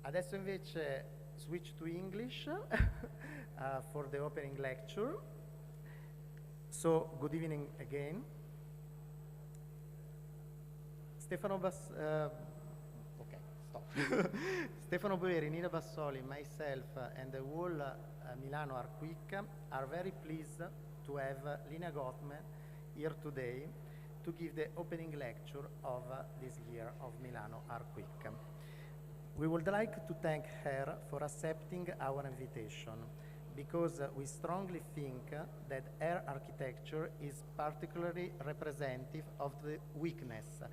Adesso invece switch to English for the opening lecture. So, good evening again. Stefano Stefano Boeri, Nina Bassoli, myself, and the whole Milano Art Week are very pleased to have Lina Ghotmeh here today to give the opening lecture of this year of Milano Art Week. We would like to thank her for accepting our invitation because we strongly think that her architecture is particularly representative of the weakness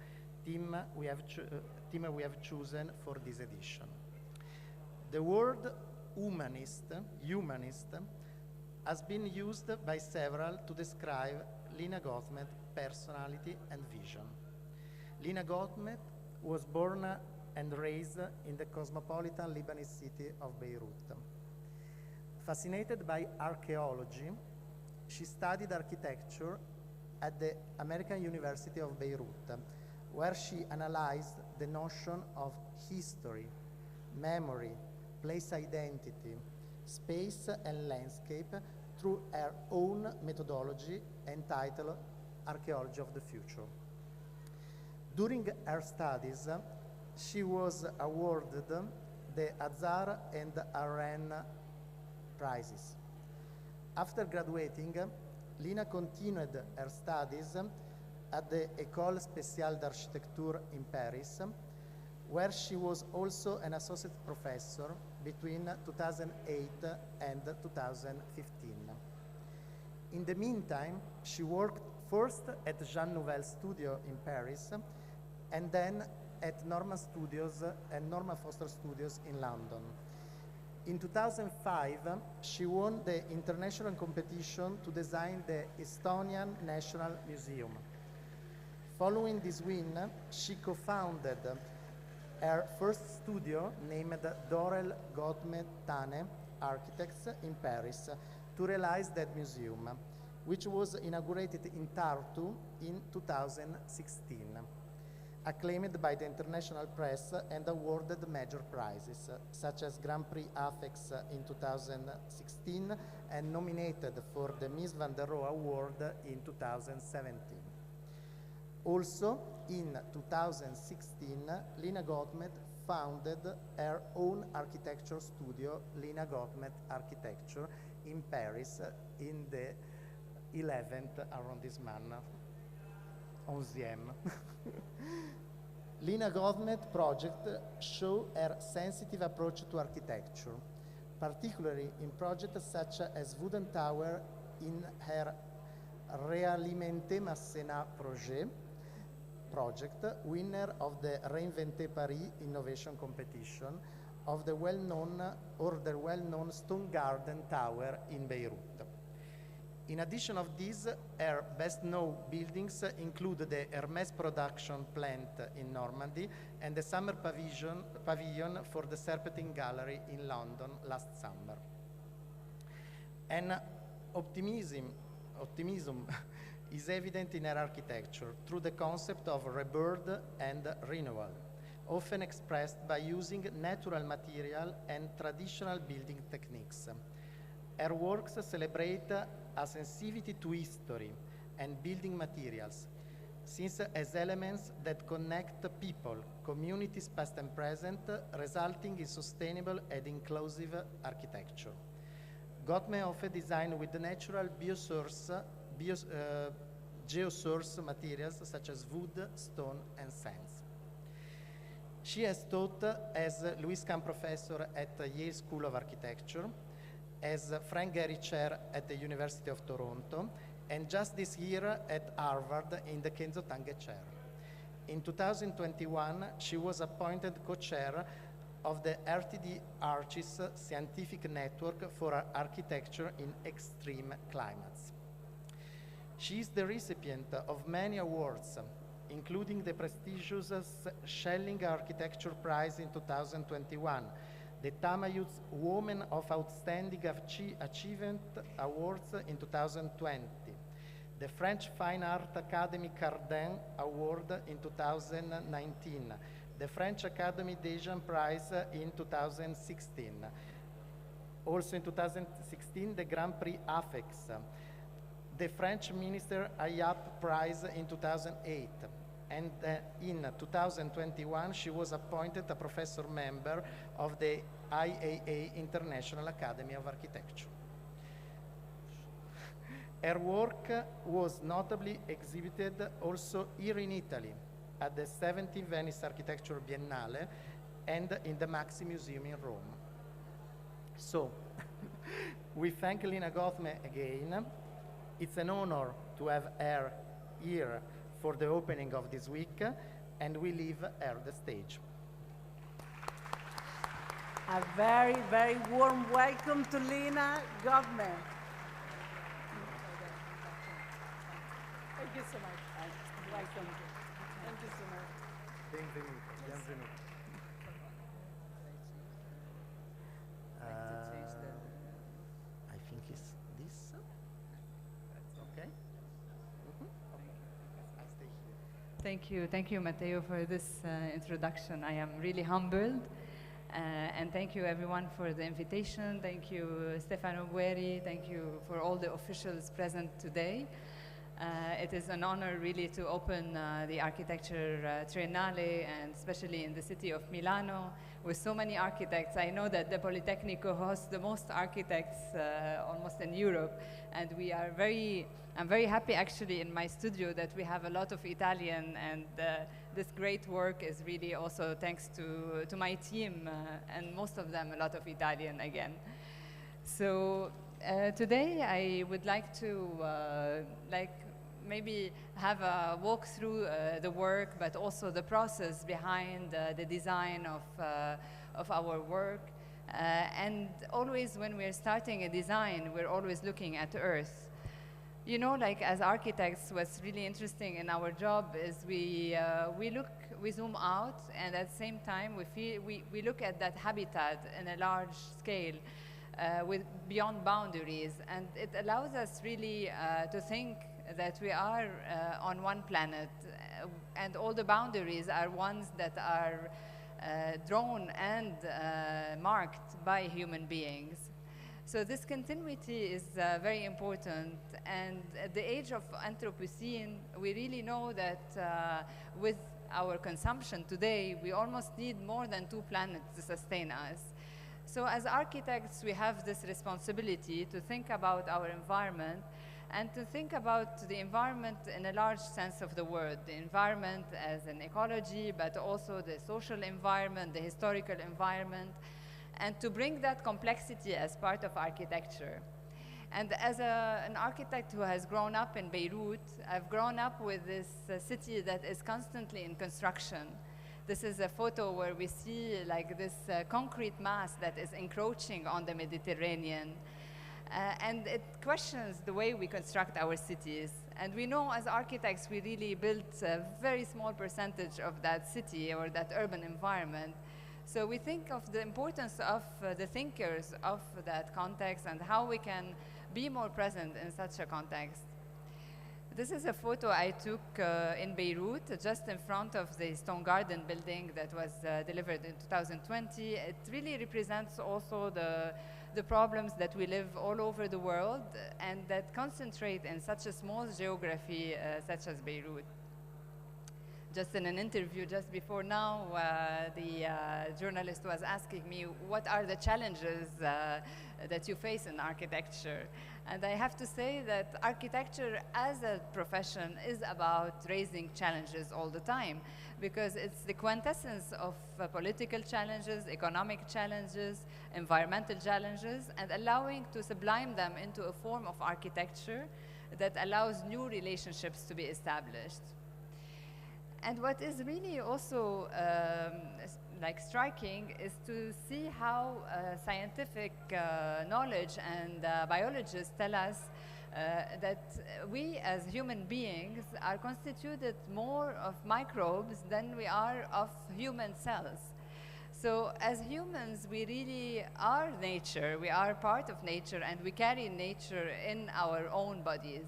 theme we have chosen for this edition. The word humanist has been used by several to describe Lina Ghotmeh's personality and vision. Lina Ghotmeh was born and raised in the cosmopolitan Lebanese city of Beirut. Fascinated by archaeology, she studied architecture at the American University of Beirut, where she analyzed the notion of history, memory, place identity, space and landscape through her own methodology entitled Archeology of the Future. During her studies, she was awarded the Azar and Aren prizes. After graduating, Lina continued her studies at the École Spéciale d'Architecture in Paris, where she was also an associate professor between 2008 and 2015. In the meantime, she worked first at Jean Nouvel Studio in Paris, and then at Norman Studios and Norman Foster Studios in London. In 2005, she won the international competition to design the Estonian National Museum. Following this win, she co-founded her first studio named Dorel Gothmeh Tane Architects in Paris to realize that museum, which was inaugurated in Tartu in 2016. Acclaimed by the international press and awarded major prizes, such as Grand Prix AFEX in 2016 and nominated for the Mies Van der Rohe Award in 2017. Also, in 2016, Lina Ghotmeh founded her own architecture studio, Lina Ghotmeh Architecture, in Paris in the 11th arrondissement, 11e. Lina Ghotmeh's project show her sensitive approach to architecture, particularly in projects such as Wooden Tower in her Réalimenter Masséna project, winner of the Reinventer Paris Innovation Competition of the well-known Stone Garden Tower in Beirut. In addition of this, her best-known buildings include the Hermès production plant in Normandy and the summer pavilion for the Serpentine Gallery in London last summer. And optimism is evident in her architecture through the concept of rebirth and renewal, often expressed by using natural material and traditional building techniques. Her works celebrate a sensitivity to history and building materials, since as elements that connect people, communities past and present, resulting in sustainable and inclusive architecture. Gothmeh often designed with the natural geosource materials such as wood, stone, and sands. She has taught as Louis Kahn Professor at the Yale School of Architecture, as Frank Gehry Chair at the University of Toronto, and just this year at Harvard in the Kenzo Tange Chair. In 2021, she was appointed co-chair of the RTD Archis Scientific Network for Architecture in Extreme Climates. She is the recipient of many awards, including the prestigious Schelling Architecture Prize in 2021, the Tamayut's Women of Outstanding Achievement Awards in 2020, the French Fine Art Academy Cardin Award in 2019, the French Academy Dezeen Prize in 2016. Also in 2016, the Grand Prix Affix, the French Minister Ayap Prize in 2008. And in 2021, she was appointed a professor member of the IAA International Academy of Architecture. Her work was notably exhibited also here in Italy at the 70th Venice Architecture Biennale and in the MAXXI Museum in Rome. So, we thank Lina Ghotmeh again. It's an honor to have her here for the opening of this week, and we leave her the stage. A very, very warm welcome to Lina Ghotmeh. Thank you so much. Welcome. Thank you so much. Benvenuto. Benvenuto. I think it's this. Okay. I stay here. Thank you, Matteo, for this introduction. I am really humbled. And thank you, everyone, for the invitation. Thank you, Stefano Guerri. Thank you for all the officials present today. It is an honor, really, to open the Architecture Triennale, and especially in the city of Milano, with so many architects. I know that the Politecnico hosts the most architects almost in Europe, and I'm very happy, actually, in my studio that we have a lot of Italian, and this great work is really also thanks to my team, and most of them a lot of Italian again. So today I would like to maybe have a walk through the work, but also the process behind the design of our work. And always when we're starting a design, we're always looking at Earth. You know, like as architects, what's really interesting in our job is we zoom out, and at the same time we look at that habitat in a large scale with beyond boundaries, and it allows us really to think that we are on one planet, and all the boundaries are ones that are drawn and marked by human beings. So this continuity is very important, and at the age of Anthropocene, we really know that with our consumption today, we almost need more than 2 planets to sustain us. So as architects, we have this responsibility to think about our environment, and to think about the environment in a large sense of the word, the environment as an ecology, but also the social environment, the historical environment, and to bring that complexity as part of architecture. And as an architect who has grown up in Beirut, I've grown up with this city that is constantly in construction. This is a photo where we see like this concrete mass that is encroaching on the Mediterranean. And it questions the way we construct our cities. And we know as architects, we really built a very small percentage of that city or that urban environment. So we think of the importance of the thinkers of that context and how we can be more present in such a context. This is a photo I took in Beirut, just in front of the Stone Garden building that was delivered in 2020. It really represents also the problems that we live all over the world and that concentrate in such a small geography such as Beirut. Just in an interview just before now, the journalist was asking me, what are the challenges that you face in architecture? And I have to say that architecture as a profession is about raising challenges all the time, because it's the quintessence of political challenges, economic challenges, environmental challenges, and allowing to sublime them into a form of architecture that allows new relationships to be established. And what is really also like striking is to see how scientific knowledge and biologists tell us that we as human beings are constituted more of microbes than we are of human cells. So as humans, we really are nature, we are part of nature, and we carry nature in our own bodies.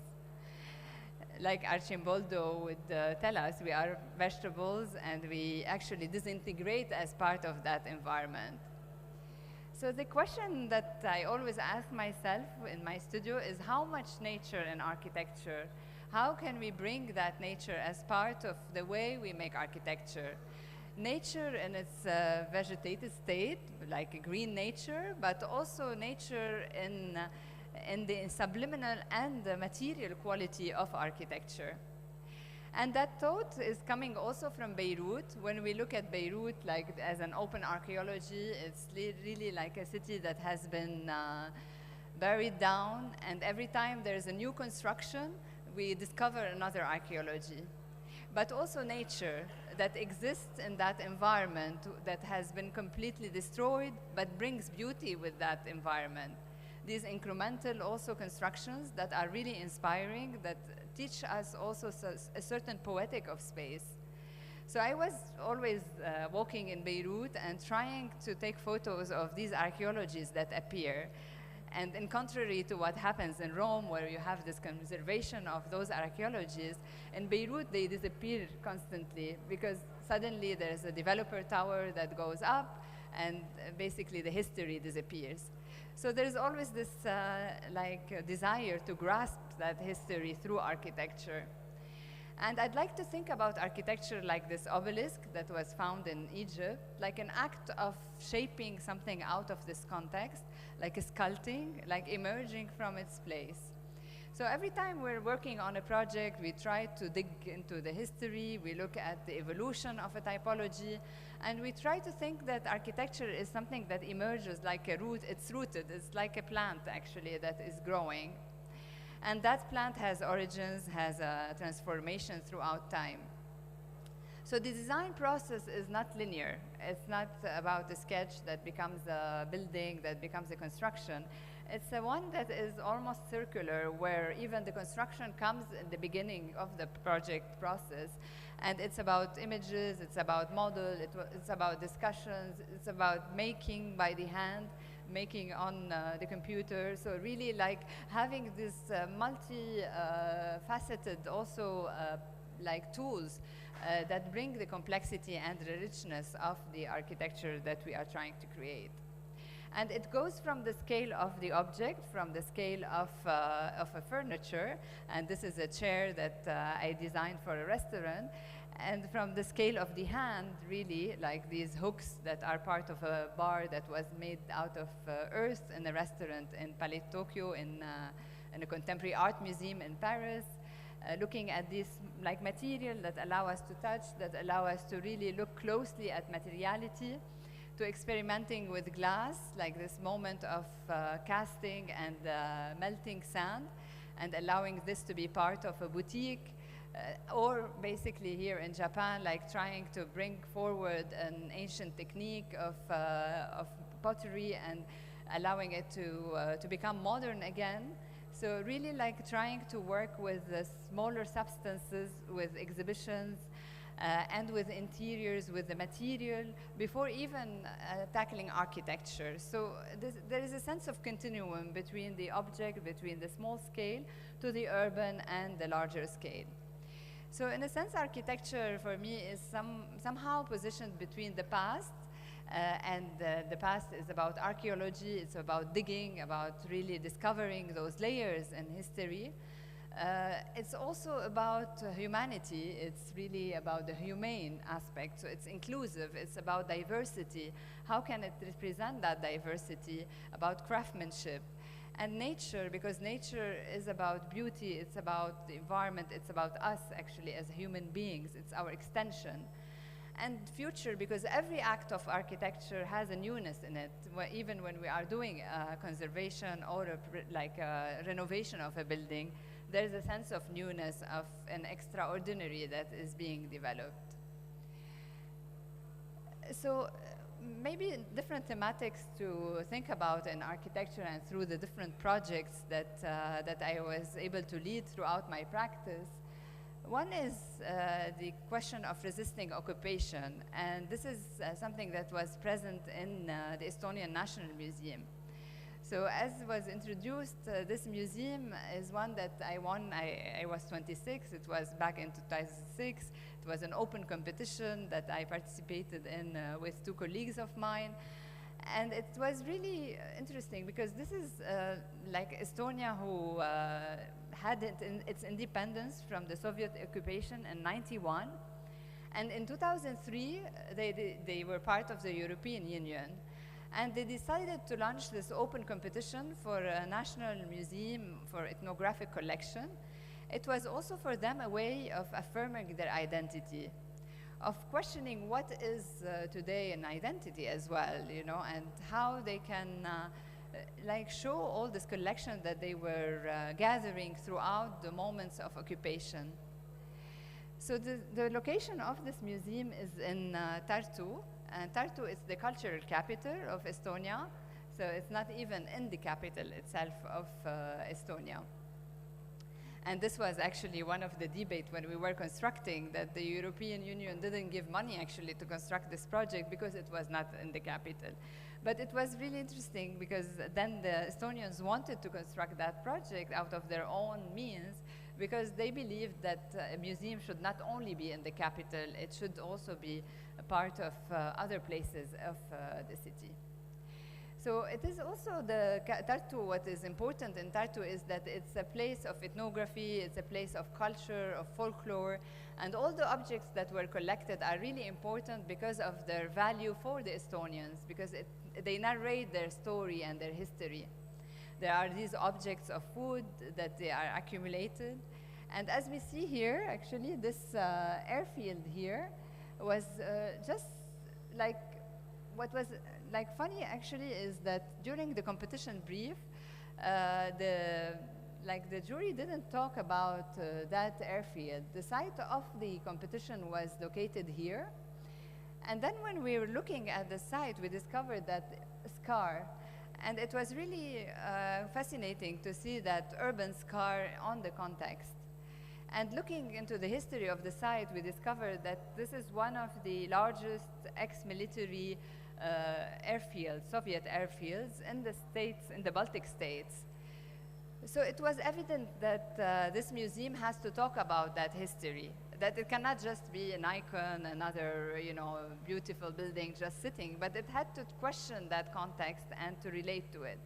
like Archimboldo would tell us, we are vegetables and we actually disintegrate as part of that environment. So the question that I always ask myself in my studio is how much nature in architecture? How can we bring that nature as part of the way we make architecture? Nature in its vegetative state, like green nature, but also nature in the subliminal and the material quality of architecture. And that thought is coming also from Beirut. When we look at Beirut like as an open archaeology, it's really like a city that has been buried down, and every time there's a new construction, we discover another archaeology. But also nature that exists in that environment that has been completely destroyed, but brings beauty with that environment. These incremental also constructions that are really inspiring, that teach us also a certain poetic of space. So I was always walking in Beirut and trying to take photos of these archaeologies that appear. And in contrary to what happens in Rome, where you have this conservation of those archaeologies, in Beirut they disappear constantly because suddenly there's a developer tower that goes up and basically the history disappears. So there's always this desire to grasp that history through architecture. And I'd like to think about architecture like this obelisk that was found in Egypt, like an act of shaping something out of this context, like a sculpting, like emerging from its place. So every time we're working on a project, we try to dig into the history, we look at the evolution of a typology, and we try to think that architecture is something that emerges like a root. It's rooted, it's like a plant actually that is growing. And that plant has origins, has a transformation throughout time. So the design process is not linear. It's not about a sketch that becomes a building, that becomes a construction. It's a one that is almost circular, where even the construction comes in the beginning of the project process. And it's about images, it's about model, it's about discussions, it's about making by the hand, making on the computer. So really like having this multi-faceted also like tools that bring the complexity and the richness of the architecture that we are trying to create. And it goes from the scale of the object, from the scale of a furniture, and this is a chair that I designed for a restaurant, and from the scale of the hand, really, like these hooks that are part of a bar that was made out of earth in a restaurant in Palais Tokyo in a contemporary art museum in Paris, looking at this like material that allow us to touch, that allow us to really look closely at materiality, to experimenting with glass, like this moment of casting and melting sand, and allowing this to be part of a boutique, or basically here in Japan, like trying to bring forward an ancient technique of pottery and allowing it to become modern again. So really like trying to work with smaller substances, with exhibitions, and with interiors, with the material, before even tackling architecture. So there is a sense of continuum between the object, between the small scale to the urban and the larger scale. So in a sense, architecture for me is somehow positioned between the past, and the past is about archaeology, it's about digging, about really discovering those layers in history. It's also about humanity. It's really about the humane aspect. So it's inclusive. It's about diversity. How can it represent that diversity? About craftsmanship. And nature, because nature is about beauty. It's about the environment. It's about us, actually, as human beings. It's our extension. And future, because every act of architecture has a newness in it. Even when we are doing conservation or a renovation of a building, there's a sense of newness, of an extraordinary that is being developed. So maybe different thematics to think about in architecture and through the different projects that I was able to lead throughout my practice. One is the question of resisting occupation, and this is something that was present in the Estonian National Museum. So as was introduced, this museum is one that I won. I was 26. It was back in 2006. It was an open competition that I participated in with 2 colleagues of mine. And it was really interesting because this is like Estonia, who had its independence from the Soviet occupation in '91. And in 2003, they were part of the European Union. And they decided to launch this open competition for a national museum for ethnographic collection. It was also for them a way of affirming their identity, of questioning what is today an identity as well, you know, and how they can like show all this collection that they were gathering throughout the moments of occupation. So the location of this museum is in Tartu. And Tartu is the cultural capital of Estonia, so it's not even in the capital itself of Estonia. And this was actually one of the debates when we were constructing, that the European Union didn't give money actually to construct this project because it was not in the capital. But it was really interesting because then the Estonians wanted to construct that project out of their own means, because they believed that a museum should not only be in the capital, it should also be a part of other places of the city. So it is also Tartu, what is important in Tartu is that it's a place of ethnography, it's a place of culture, of folklore, and all the objects that were collected are really important because of their value for the Estonians, because they narrate their story and their history. There are these objects of food that they are accumulated. And as we see here, actually, this airfield here was just like, what was like funny actually is that during the competition brief, the jury didn't talk about that airfield. The site of the competition was located here. And then when we were looking at the site, we discovered that scar. And it was really fascinating to see that urban scar on the context. And looking into the history of the site, we discovered that this is one of the largest ex-military airfields, Soviet airfields in the states, in the Baltic states. So it was evident that this museum has to talk about that history, that it cannot just be an icon, another, you know, beautiful building just sitting, but it had to question that context and to relate to it.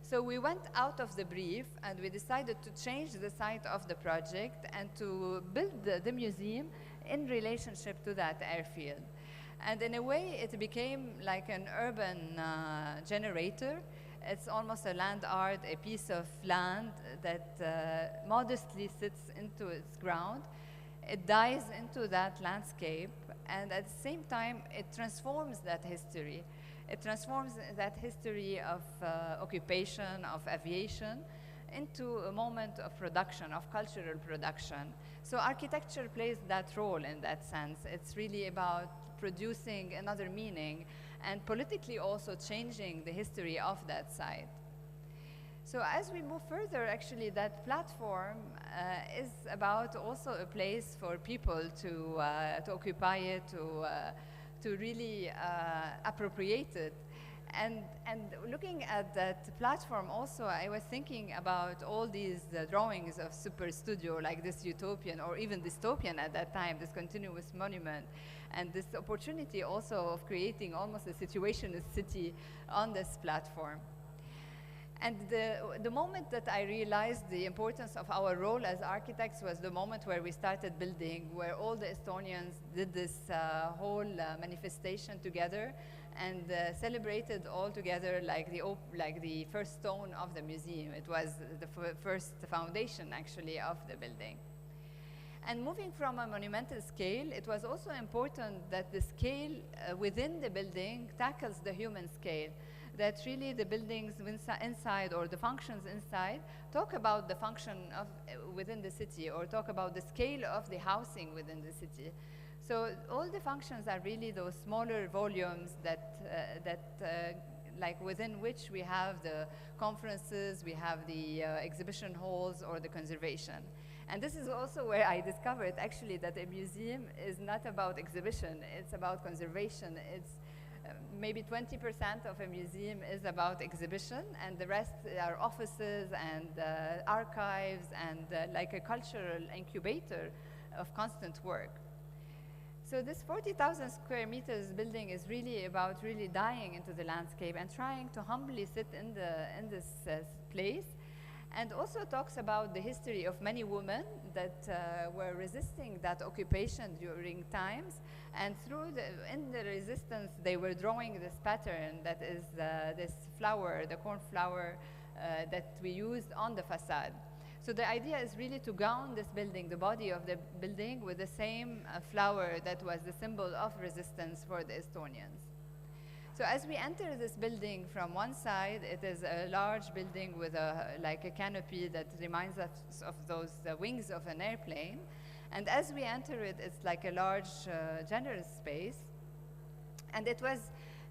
So we went out of the brief and we decided to change the site of the project and to build the museum in relationship to that airfield. And in a way, it became like an urban generator. It's almost a land art, a piece of land that modestly sits into its ground. It dives into that landscape, and at the same time, it transforms that history. It transforms that history of occupation, of aviation, into a moment of production, of cultural production. So architecture plays that role in that sense. It's really about producing another meaning and politically also changing the history of that site. So as we move further, actually, that platform is about also a place for people to occupy it, to really appropriate it. And looking at that platform also, I was thinking about all these drawings of super studio, like this utopian or even dystopian at that time, this continuous monument, and this opportunity also of creating almost a situationist city on this platform. And the moment that I realized the importance of our role as architects was the moment where we started building, where all the Estonians did this whole manifestation together and celebrated all together like the first stone of the museum. It was the first foundation, actually, of the building. And moving from a monumental scale, it was also important that the scale within the building tackles the human scale, that really the buildings inside or the functions inside talk about the function of within the city or talk about the scale of the housing within the city. So all the functions are really those smaller volumes like within which we have the conferences, we have the exhibition halls or the conservation. And this is also where I discovered actually that a museum is not about exhibition, it's about conservation. It's maybe 20% of a museum is about exhibition, and the rest are offices and archives and like a cultural incubator of constant work. So this 40,000 square meters building is really about really dying into the landscape and trying to humbly sit in this place, and also talks about the history of many women that were resisting that occupation during times, and in the resistance they were drawing this pattern that is this flower, the corn flower that we used on the facade. So the idea is really to gown this building, the body of the building, with the same flower that was the symbol of resistance for the Estonians. So as we enter this building from one side, it is a large building with like a canopy that reminds us of those wings of an airplane. And as we enter it, it's like a large, generous space. And it was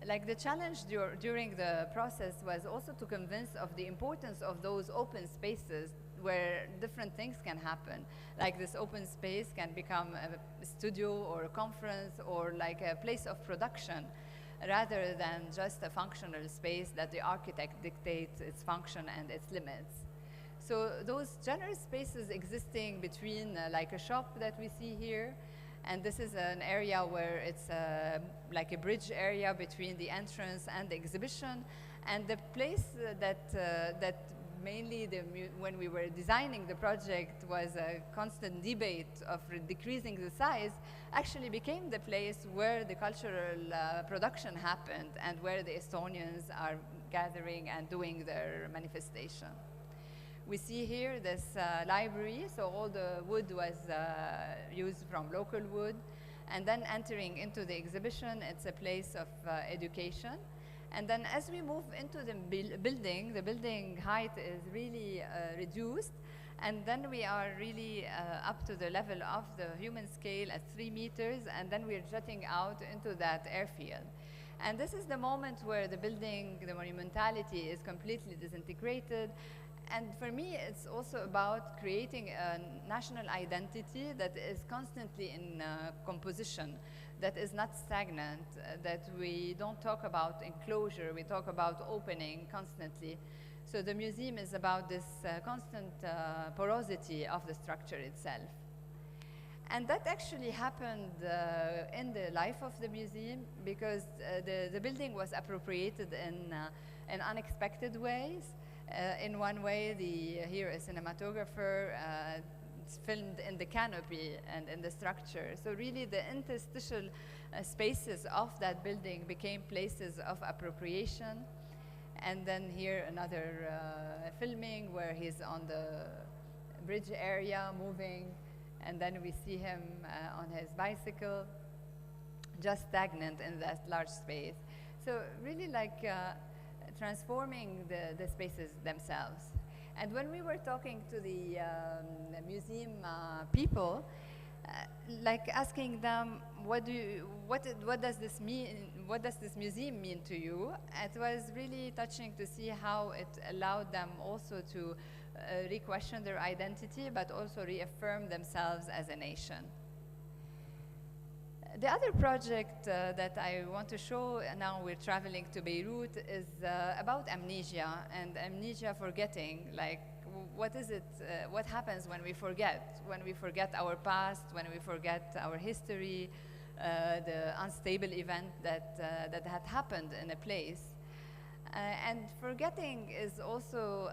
like the challenge during the process was also to convince of the importance of those open spaces where different things can happen. Like this open space can become a studio or a conference or like a place of production, rather than just a functional space that the architect dictates its function and its limits. So those generous spaces existing between like a shop that we see here, and this is an area where it's like a bridge area between the entrance and the exhibition, and the place that mainly when we were designing the project was a constant debate of decreasing the size, actually became the place where the cultural production happened and where the Estonians are gathering and doing their manifestation. We see here this library, so all the wood was used from local wood, and then entering into the exhibition, it's a place of education. And then as we move into the building height is really reduced, and then we are really up to the level of the human scale at 3 meters, and then we're jutting out into that airfield. And this is the moment where the building, the monumentality is completely disintegrated. And for me, it's also about creating a national identity that is constantly in composition, that is not stagnant, that we don't talk about enclosure, we talk about opening constantly. So the museum is about this constant porosity of the structure itself. And that actually happened in the life of the museum, because the building was appropriated in unexpected ways. In one way, here a cinematographer filmed in the canopy and in the structure. So really the interstitial spaces of that building became places of appropriation. And then here another filming where he's on the bridge area moving, and then we see him on his bicycle, just stagnant in that large space. So really like transforming the spaces themselves. And when we were talking to the museum people, like asking them, what does this mean? What does this museum mean to you? It was really touching to see how it allowed them also to re-question their identity, but also reaffirm themselves as a nation. The other project that I want to show, now we're traveling to Beirut, is about amnesia, and amnesia, forgetting. Like, what is it, what happens when we forget our past, when we forget our history, the unstable event that had happened in a place. And forgetting is also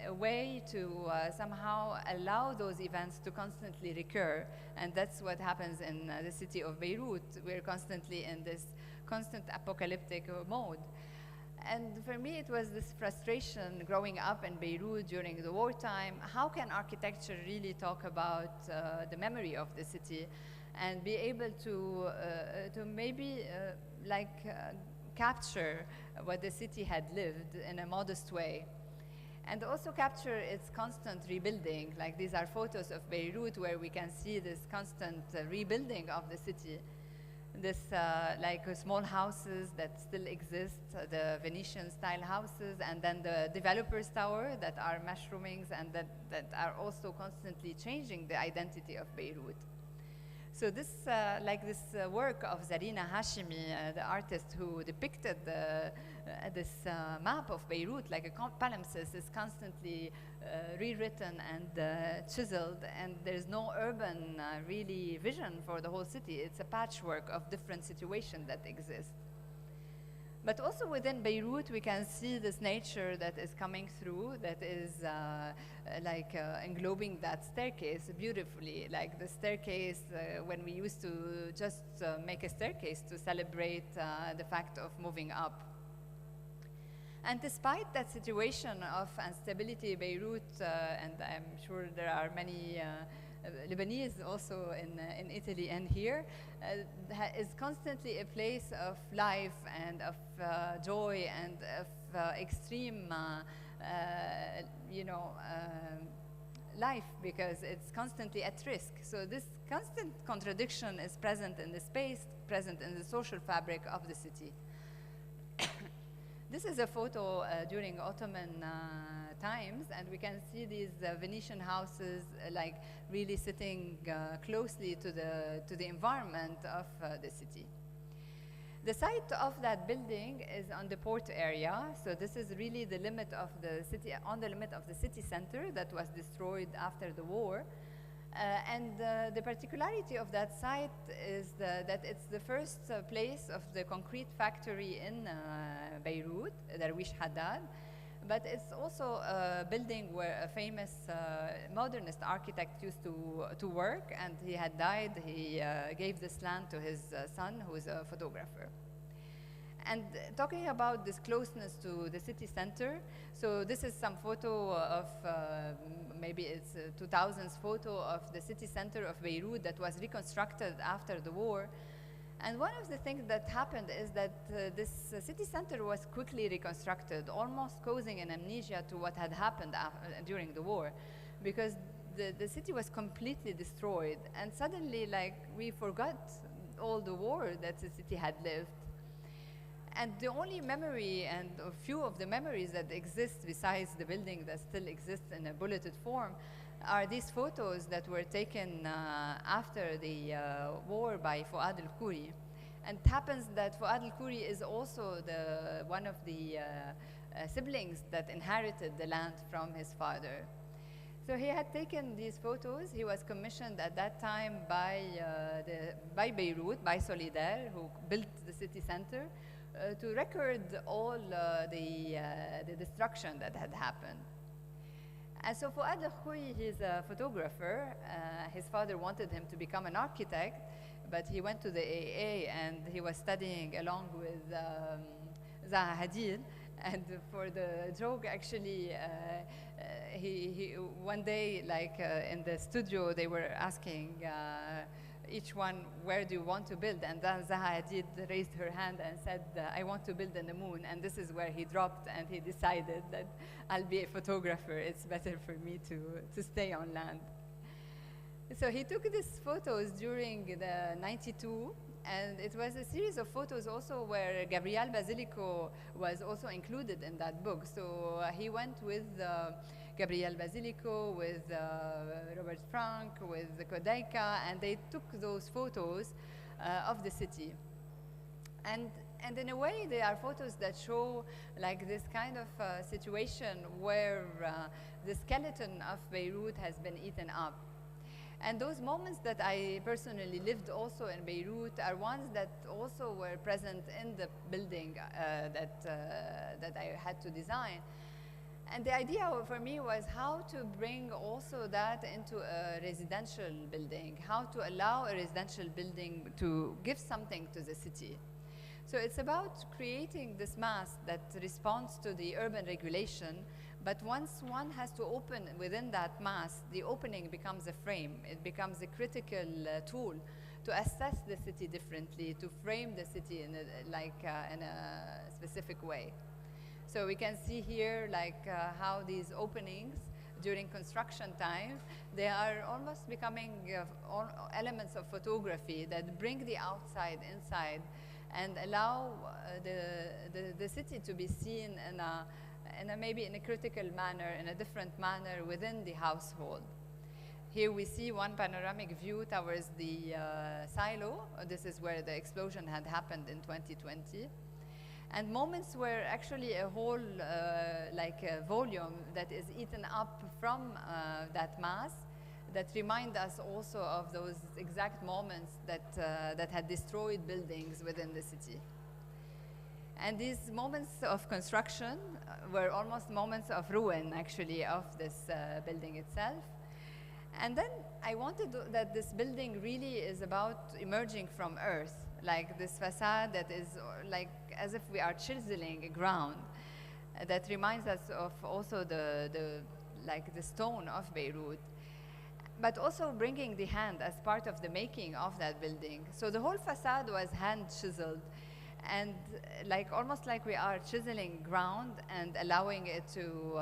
a way to somehow allow those events to constantly recur. And that's what happens in the city of Beirut. We're constantly in this constant apocalyptic mode. And for me, it was this frustration growing up in Beirut during the wartime. How can architecture really talk about the memory of the city and be able to maybe capture what the city had lived in a modest way, and also capture its constant rebuilding. Like, these are photos of Beirut where we can see this constant rebuilding of the city. This small houses that still exist, the Venetian style houses, and then the developers tower that are mushroomings and that are also constantly changing the identity of Beirut. So this, work of Zarina Hashimi, the artist who depicted this map of Beirut, like a palimpsest, is constantly rewritten and chiseled, and there's no urban really vision for the whole city. It's a patchwork of different situations that exist. But also within Beirut, we can see this nature that is coming through, that is englobing that staircase beautifully. Like the staircase, when we used to just make a staircase to celebrate the fact of moving up. And despite that situation of instability, Beirut, and I'm sure there are many Lebanese also in Italy and here, is constantly a place of life and of joy and of extreme, life, because it's constantly at risk. So this constant contradiction is present in the space, present in the social fabric of the city. This is a photo during Ottoman times, and we can see these Venetian houses like really sitting closely to the environment of the city. The site of that building is on the port area, so this is really the limit of the city, on the limit of the city center that was destroyed after the war. The particularity of that site is that it's the first place of the concrete factory in Beirut, Darwish Haddad, but it's also a building where a famous modernist architect used to work, and he had died. He gave this land to his son, who is a photographer. And talking about this closeness to the city center, so this is some photo of, maybe it's a 2000s photo of the city center of Beirut that was reconstructed after the war. And one of the things that happened is that this city center was quickly reconstructed, almost causing an amnesia to what had happened during the war, because the city was completely destroyed. And suddenly, like, we forgot all the war that the city had lived. And the only memory, and a few of the memories that exist besides the building that still exists in a bulleted form, are these photos that were taken after the war by Fuad al-Khoury. And it happens that Fuad al-Khoury is also one of the siblings that inherited the land from his father. So he had taken these photos. He was commissioned at that time by Beirut, by Solidaire, who built the city center, to record all the destruction that had happened. And so Fuad al-Khoury, he's a photographer. His father wanted him to become an architect, but he went to the AA and he was studying along with Zaha Hadid. And for the joke, actually, he one day, like in the studio, they were asking each one, where do you want to build? And then Zaha Hadid raised her hand and said, I want to build in the moon. And this is where he dropped, and he decided that I'll be a photographer. It's better for me to stay on land. So he took these photos during the 92, and it was a series of photos also where Gabriel Basilico was also included in that book. So he went with Gabriel Basilico, with Robert Frank, with Kodaika, and they took those photos of the city. And in a way, they are photos that show like this kind of situation where the skeleton of Beirut has been eaten up. And those moments that I personally lived also in Beirut are ones that also were present in the building that I had to design. And the idea for me was how to bring also that into a residential building, how to allow a residential building to give something to the city. So it's about creating this mass that responds to the urban regulation, but once one has to open within that mass, the opening becomes a frame. It becomes a critical tool to assess the city differently, to frame the city in a specific way. So we can see here how these openings during construction time, they are almost becoming elements of photography that bring the outside inside and allow the city to be seen maybe in a critical manner, in a different manner within the household. Here we see one panoramic view towards the silo. This is where the explosion had happened in 2020. And moments where actually a whole like a volume that is eaten up from that mass that remind us also of those exact moments that, that had destroyed buildings within the city. And these moments of construction were almost moments of ruin, actually, of this building itself. And then I wanted that this building really is about emerging from earth, like this facade that is like as if we are chiseling ground, that reminds us of also like the stone of Beirut, but also bringing the hand as part of the making of that building. So the whole facade was hand chiseled, and like almost like we are chiseling ground and allowing it to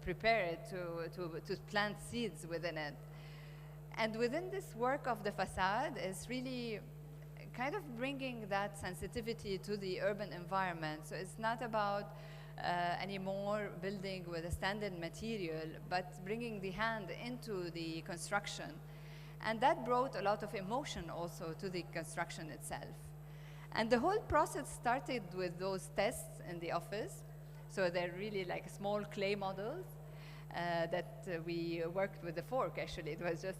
prepare it, to plant seeds within it. And within this work of the facade is really kind of bringing that sensitivity to the urban environment. So it's not about anymore building with a standard material, but bringing the hand into the construction. And that brought a lot of emotion also to the construction itself. And the whole process started with those tests in the office. So they're really like small clay models that we worked with the fork, actually. It was just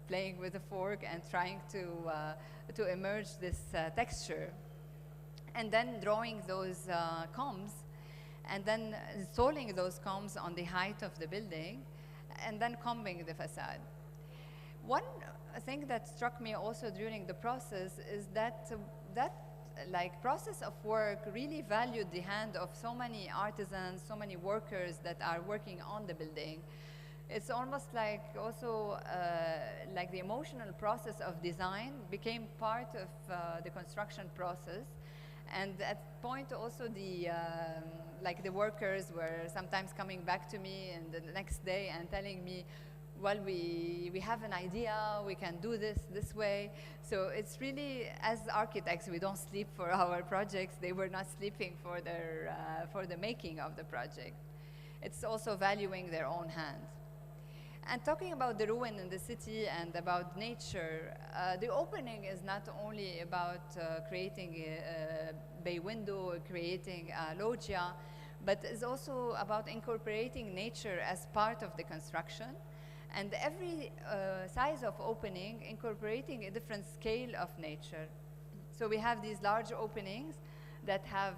playing with the fork and trying to emerge this texture. And then drawing those combs, and then installing those combs on the height of the building, and then combing the facade. One thing that struck me also during the process is that that like process of work really valued the hand of so many artisans, so many workers that are working on the building. It's almost like also like the emotional process of design became part of the construction process. And at that point also like the workers were sometimes coming back to me and the next day and telling me, well, we have an idea, we can do this way. So it's really, as architects, we don't sleep for our projects. They were not sleeping for the making of the project. It's also valuing their own hand. And talking about the ruin in the city and about nature, the opening is not only about creating a bay window, creating a loggia, but is also about incorporating nature as part of the construction. And every size of opening incorporating a different scale of nature. So we have these large openings that have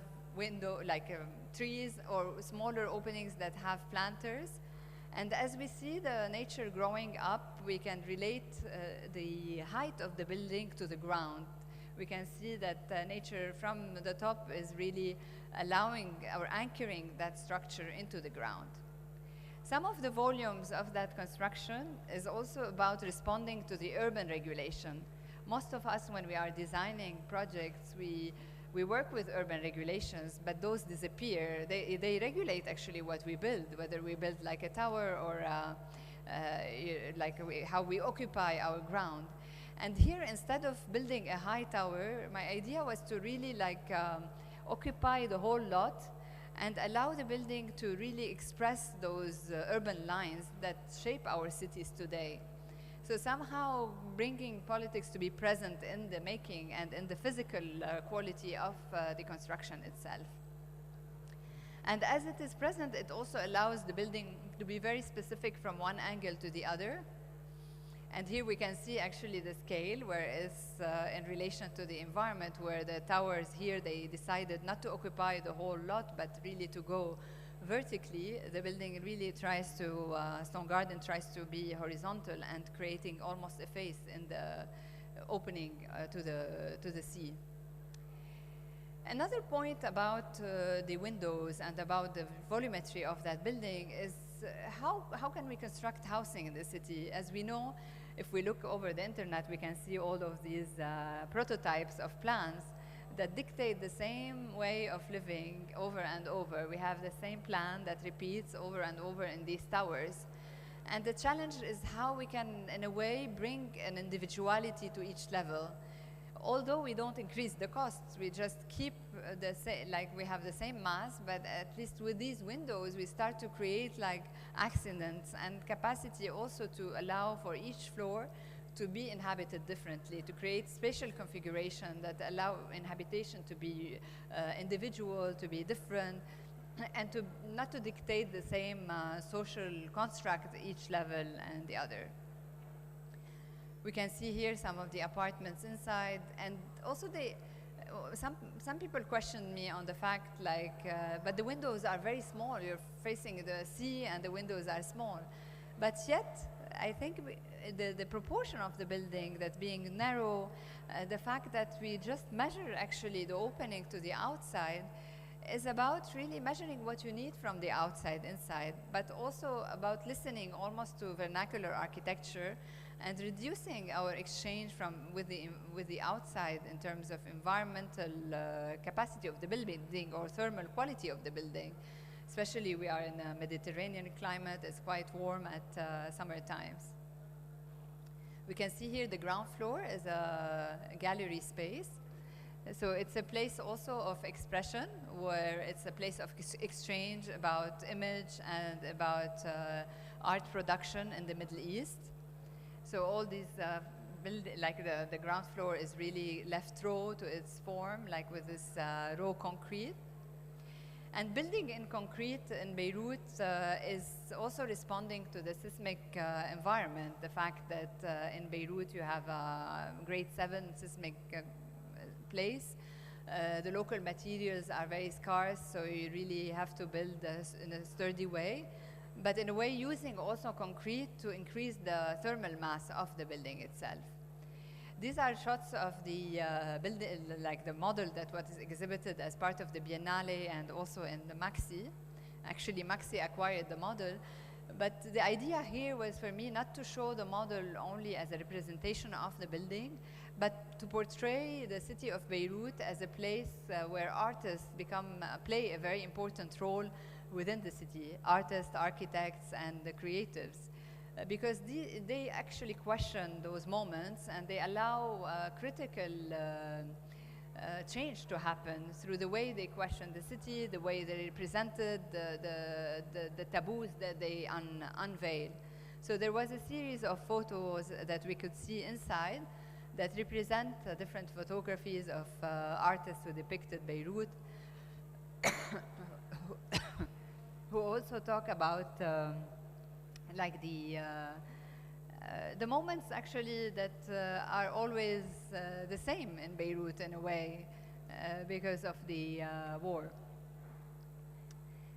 trees, or smaller openings that have planters. And as we see the nature growing up, we can relate the height of the building to the ground. We can see that nature from the top is really allowing or anchoring that structure into the ground. Some of the volumes of that construction is also about responding to the urban regulation. Most of us, when we are designing projects, we work with urban regulations, but those disappear. They regulate actually what we build, whether we build like a tower or how we occupy our ground. And here, instead of building a high tower, my idea was to really occupy the whole lot and allow the building to really express those urban lines that shape our cities today. So somehow bringing politics to be present in the making and in the physical quality of the construction itself. And as it is present, it also allows the building to be very specific from one angle to the other. And here we can see actually the scale, where it's in relation to the environment, where the towers here, they decided not to occupy the whole lot, but really to go vertically. The building really tries to, Stone Garden tries to be horizontal and creating almost a face in the opening to the sea. Another point about the windows and about the volumetry of that building is how can we construct housing in the city? As we know, if we look over the internet, we can see all of these prototypes of plans that dictate the same way of living over and over. We have the same plan that repeats over and over in these towers. And the challenge is how we can, in a way, bring an individuality to each level. although we don't increase the costs, we just keep the same, like we have the same mass, but at least with these windows, we start to create like accidents and capacity also to allow for each floor to be inhabited differently, to create spatial configuration that allow inhabitation to be individual, to be different, and to not to dictate the same social construct each level and the other. We can see here some of the apartments inside, and also some people question me on the fact like, but the windows are very small, you're facing the sea and the windows are small. But yet, I think the proportion of the building that being narrow, the fact that we just measure actually the opening to the outside is about really measuring what you need from the outside inside, but also about listening almost to vernacular architecture and reducing our exchange with the outside in terms of environmental capacity of the building or thermal quality of the building. Especially we are in a Mediterranean climate, it's quite warm at summer times. We can see here the ground floor is a gallery space. So it's a place also of expression, where it's a place of exchange about image and about art production in the Middle East. So all these, like the ground floor is really left raw to its form, like with this raw concrete. And building in concrete in Beirut is also responding to the seismic environment. The fact that in Beirut you have a grade 7 seismic place. The local materials are very scarce, so you really have to build in a sturdy way, but in a way using also concrete to increase the thermal mass of the building itself. These are shots of the building, like the model that was exhibited as part of the Biennale and also in the MAXXI. Actually, MAXXI acquired the model, but the idea here was for me not to show the model only as a representation of the building, but to portray the city of Beirut as a place where artists play a very important role within the city, artists, architects, and the creatives. Because they actually question those moments and they allow critical change to happen through the way they question the city, the way they represented, the taboos that they unveil. So there was a series of photos that we could see inside that represent different photographies of artists who depicted Beirut, who also talk about like the moments actually that are always the same in Beirut in a way because of the war.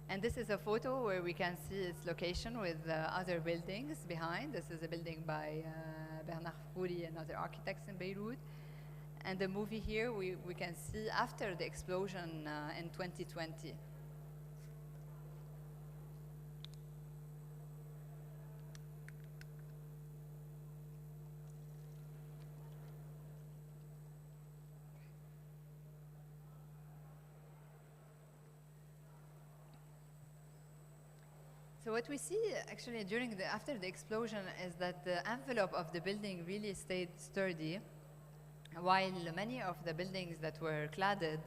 And this is a photo where we can see its location with other buildings behind. This is a building by Bernard Khoury and other architects in Beirut. And the movie here we can see after the explosion in 2020. So what we see actually after the explosion is that the envelope of the building really stayed sturdy, while many of the buildings that were cladded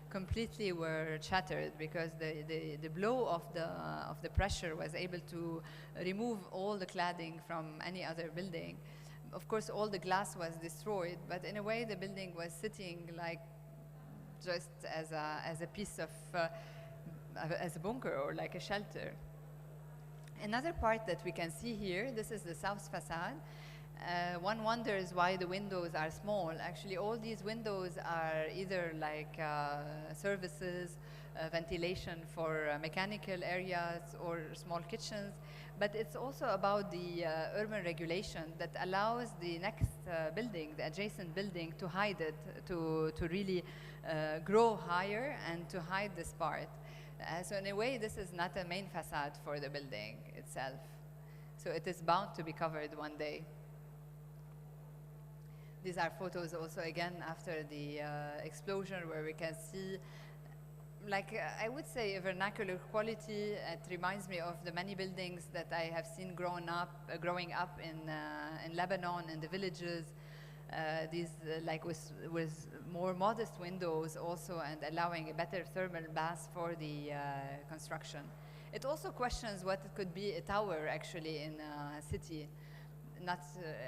completely were shattered because the blow of the pressure was able to remove all the cladding from any other building. Of course, all the glass was destroyed, but in a way the building was sitting like just as a piece of as a bunker or like a shelter. Another part that we can see here, this is the south facade. One wonders why the windows are small. Actually, all these windows are either like services, ventilation for mechanical areas or small kitchens, but it's also about the urban regulation that allows the next building, the adjacent building, to hide it, to really grow higher and to hide this part. So in a way, this is not a main facade for the building itself. So it is bound to be covered one day. These are photos also, again, after the explosion, where we can see, like, I would say a vernacular quality. It reminds me of the many buildings that I have seen growing up in Lebanon, in the villages, these like with more modest windows also, and allowing a better thermal mass for the construction. It also questions what it could be a tower actually in a city, not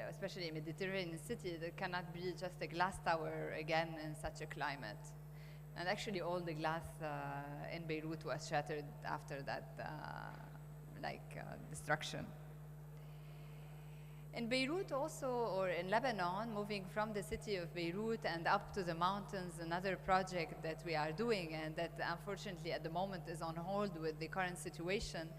especially a Mediterranean city. That cannot be just a glass tower again in such a climate. And actually all the glass in Beirut was shattered after that destruction. In Beirut also, or in Lebanon, moving from the city of Beirut and up to the mountains, another project that we are doing and that unfortunately at the moment is on hold with the current situation,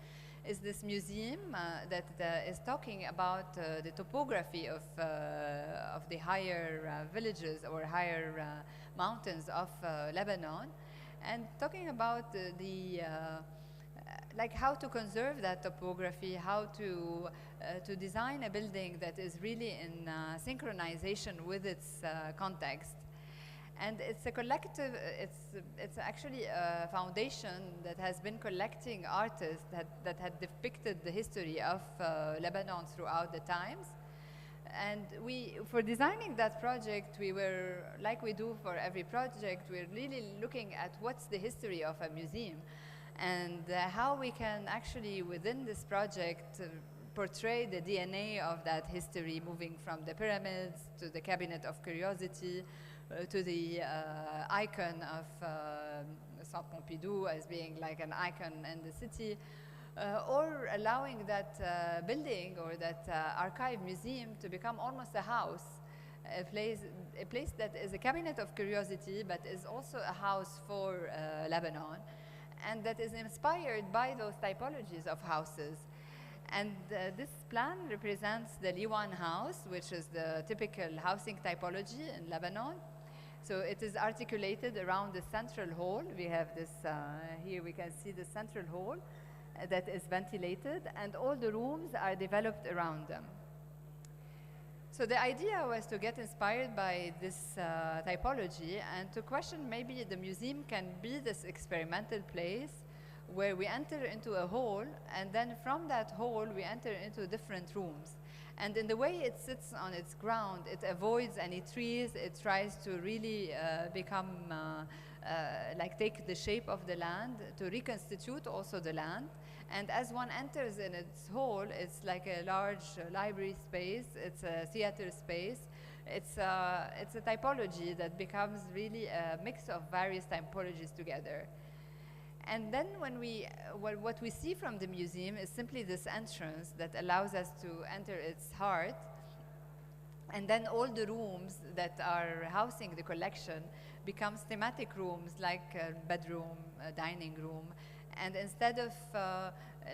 is this museum that is talking about the topography of the higher villages or higher mountains of Lebanon, and talking about like how to conserve that topography, how to design a building that is really in synchronization with its context. And it's a collective, it's actually a foundation that has been collecting artists that had depicted the history of Lebanon throughout the times. And for designing that project, we were, like we do for every project, we're really looking at what's the history of a museum and how we can actually, within this project, portray the DNA of that history, moving from the pyramids to the Cabinet of Curiosity, to the icon of Centre Pompidou as being like an icon in the city, or allowing that building or that archive museum to become almost a house, a place that is a cabinet of curiosity, but is also a house for Lebanon, and that is inspired by those typologies of houses. And this plan represents the Liwan house, which is the typical housing typology in Lebanon. So it is articulated around the central hall. We have this, here we can see the central hall that is ventilated, and all the rooms are developed around them. So the idea was to get inspired by this typology and to question maybe the museum can be this experimental place where we enter into a hall, and then from that hall we enter into different rooms. And in the way it sits on its ground, it avoids any trees, it tries to really become, like take the shape of the land, to reconstitute also the land. And as one enters in its hall, it's like a large library space, it's a theater space, it's a typology that becomes really a mix of various typologies together. And then when what we see from the museum is simply this entrance that allows us to enter its heart. And then all the rooms that are housing the collection becomes thematic rooms like a bedroom, a dining room. And instead of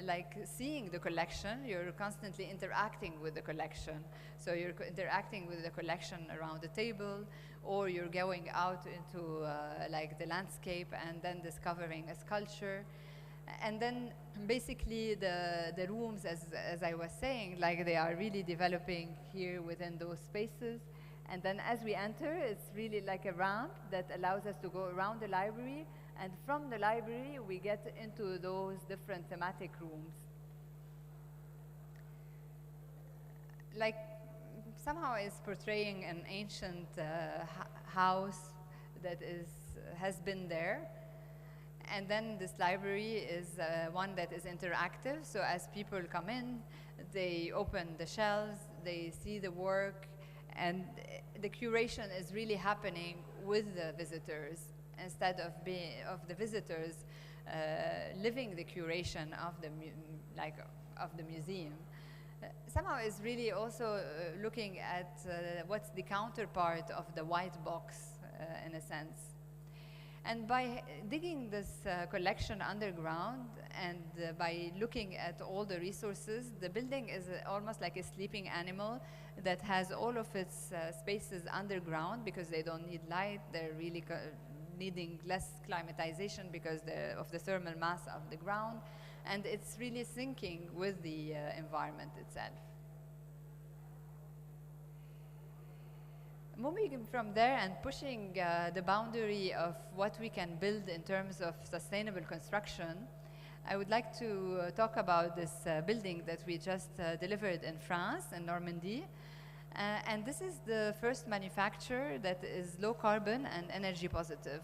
like seeing the collection, you're constantly interacting with the collection. So you're interacting with the collection around the table, or you're going out into like the landscape and then discovering a sculpture. And then basically the rooms, as I was saying, like they are really developing here within those spaces. And then as we enter, it's really like a ramp that allows us to go around the library. And from the library, we get into those different thematic rooms. Like somehow it's portraying an ancient house that has been there. And then this library is one that is interactive. So as people come in, they open the shelves, they see the work, and the curation is really happening with the visitors, instead of the visitors living the curation of the museum. Somehow it's really also looking at what's the counterpart of the white box in a sense. And by digging this collection underground and by looking at all the resources, the building is almost like a sleeping animal that has all of its spaces underground because they don't need light. They're really needing less climatization because of the thermal mass of the ground, and it's really syncing with the environment itself. Moving from there and pushing the boundary of what we can build in terms of sustainable construction, I would like to talk about this building that we just delivered in France, in Normandy. And this is the first manufacturer that is low carbon and energy positive.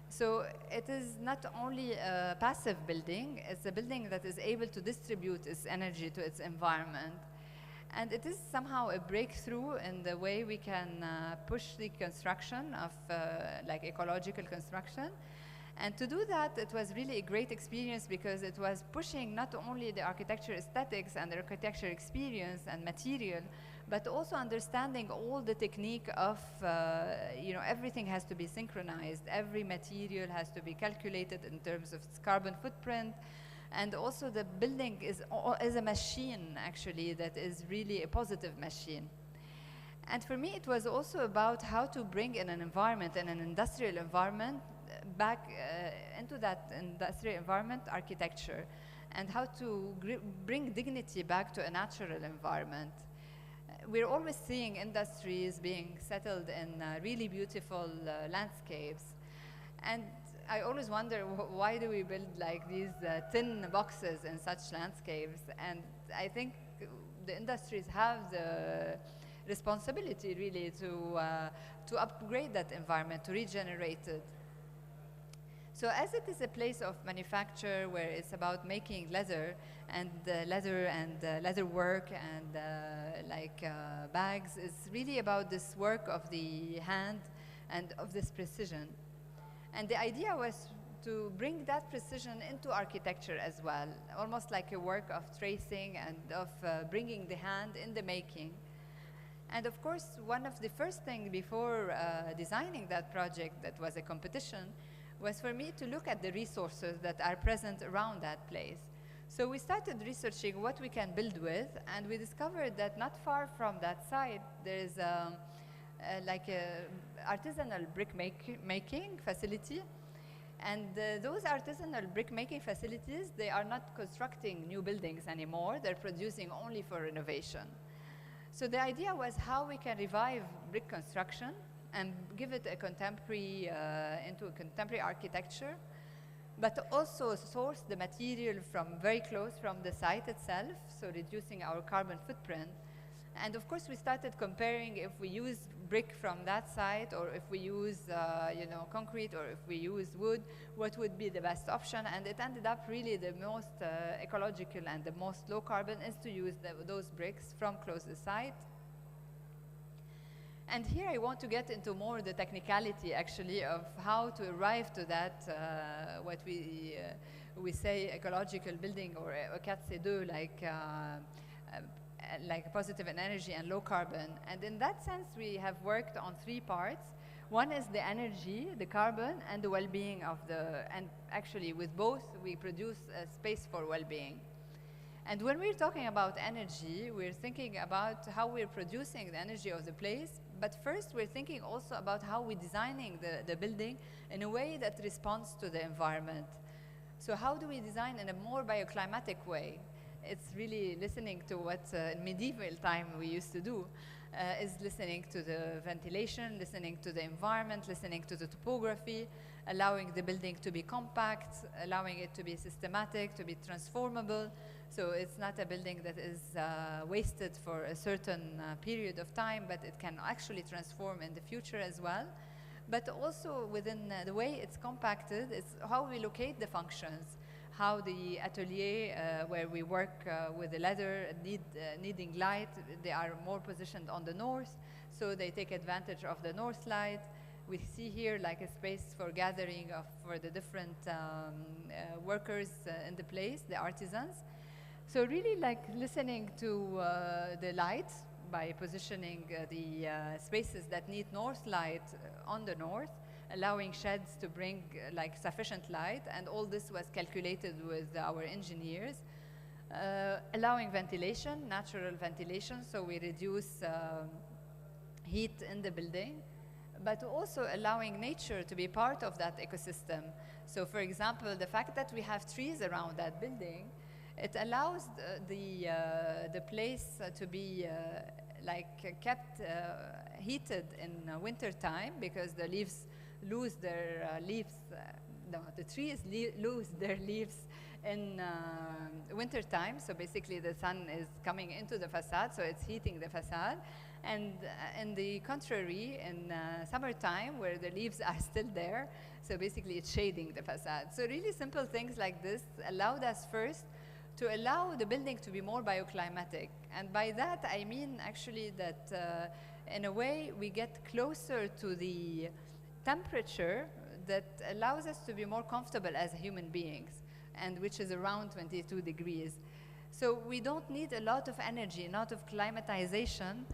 So it is not only a passive building, it's a building that is able to distribute its energy to its environment. And it is somehow a breakthrough in the way we can push the construction of like ecological construction. And to do that, it was really a great experience because it was pushing not only the architecture aesthetics and the architecture experience and material, but also understanding all the technique of, you know, everything has to be synchronized. Every material has to be calculated in terms of its carbon footprint. And also the building is a machine, actually, that is really a positive machine. And for me, it was also about how to bring in an environment, in an industrial environment, back into that industrial environment architecture, and how to bring dignity back to a natural environment. We're always seeing industries being settled in really beautiful landscapes. And I always wonder, why do we build like these tin boxes in such landscapes? And I think the industries have the responsibility really to upgrade that environment, to regenerate it. So as it is a place of manufacture where it's about making leather and leather work and bags, it's really about this work of the hand and of this precision. And the idea was to bring that precision into architecture as well, almost like a work of tracing and of bringing the hand in the making. And of course, one of the first things before designing that project that was a competition was for me to look at the resources that are present around that place. So we started researching what we can build with, and we discovered that not far from that site, there is like a artisanal brick making facility. And those artisanal brick making facilities, they are not constructing new buildings anymore. They're producing only for renovation. So the idea was how we can revive brick construction and give it a contemporary, into a contemporary architecture, but also source the material from very close from the site itself, so reducing our carbon footprint. And of course, we started comparing if we use brick from that site, or if we use you know, concrete, or if we use wood, what would be the best option. And it ended up really the most ecological and the most low carbon is to use those bricks from close to the site. And here I want to get into more the technicality, actually, of how to arrive to that, what we say ecological building, or occasione, like positive in energy and low carbon. And in that sense, we have worked on three parts. One is the energy, the carbon, and the well-being of and actually with both, we produce a space for well-being. And when we're talking about energy, we're thinking about how we're producing the energy of the place. But first, we're thinking also about how we're designing the building in a way that responds to the environment. So how do we design in a more bioclimatic way? It's really listening to what in medieval time we used to do, is listening to the ventilation, listening to the environment, listening to the topography, allowing the building to be compact, allowing it to be systematic, to be transformable. So it's not a building that is wasted for a certain period of time, but it can actually transform in the future as well. But also within the way it's compacted, it's how we locate the functions, how the atelier where we work with the leather needing light, they are more positioned on the north, so they take advantage of the north light. We see here like a space for gathering for the different workers in the place, the artisans. So really like listening to the light by positioning the spaces that need north light on the north, allowing sheds to bring like sufficient light, and all this was calculated with our engineers. Allowing ventilation, natural ventilation, so we reduce heat in the building, but also allowing nature to be part of that ecosystem. So for example, the fact that we have trees around that building, it allows the place to be kept heated in winter time, because the leaves lose their leaves, the trees lose their leaves in winter time. So basically the sun is coming into the facade, so it's heating the facade. And in the contrary, in summertime, where the leaves are still there, so basically it's shading the facade. So really simple things like this allowed us first to allow the building to be more bioclimatic. And by that, I mean actually that in a way, we get closer to the temperature that allows us to be more comfortable as human beings, and which is around 22 degrees. So we don't need a lot of energy, a lot of climatization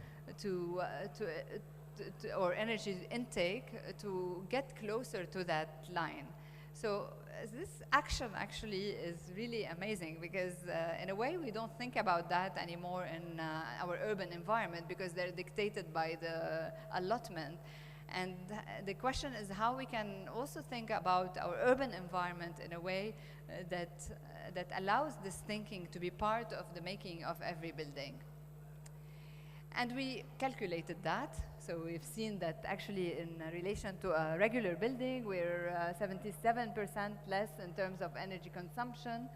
or energy intake to get closer to that line. So this action actually is really amazing, because in a way we don't think about that anymore in our urban environment, because they're dictated by the allotment. And the question is how we can also think about our urban environment in a way that allows this thinking to be part of the making of every building. And we calculated that. So we've seen that actually in relation to a regular building, we're 77% less in terms of energy consumption.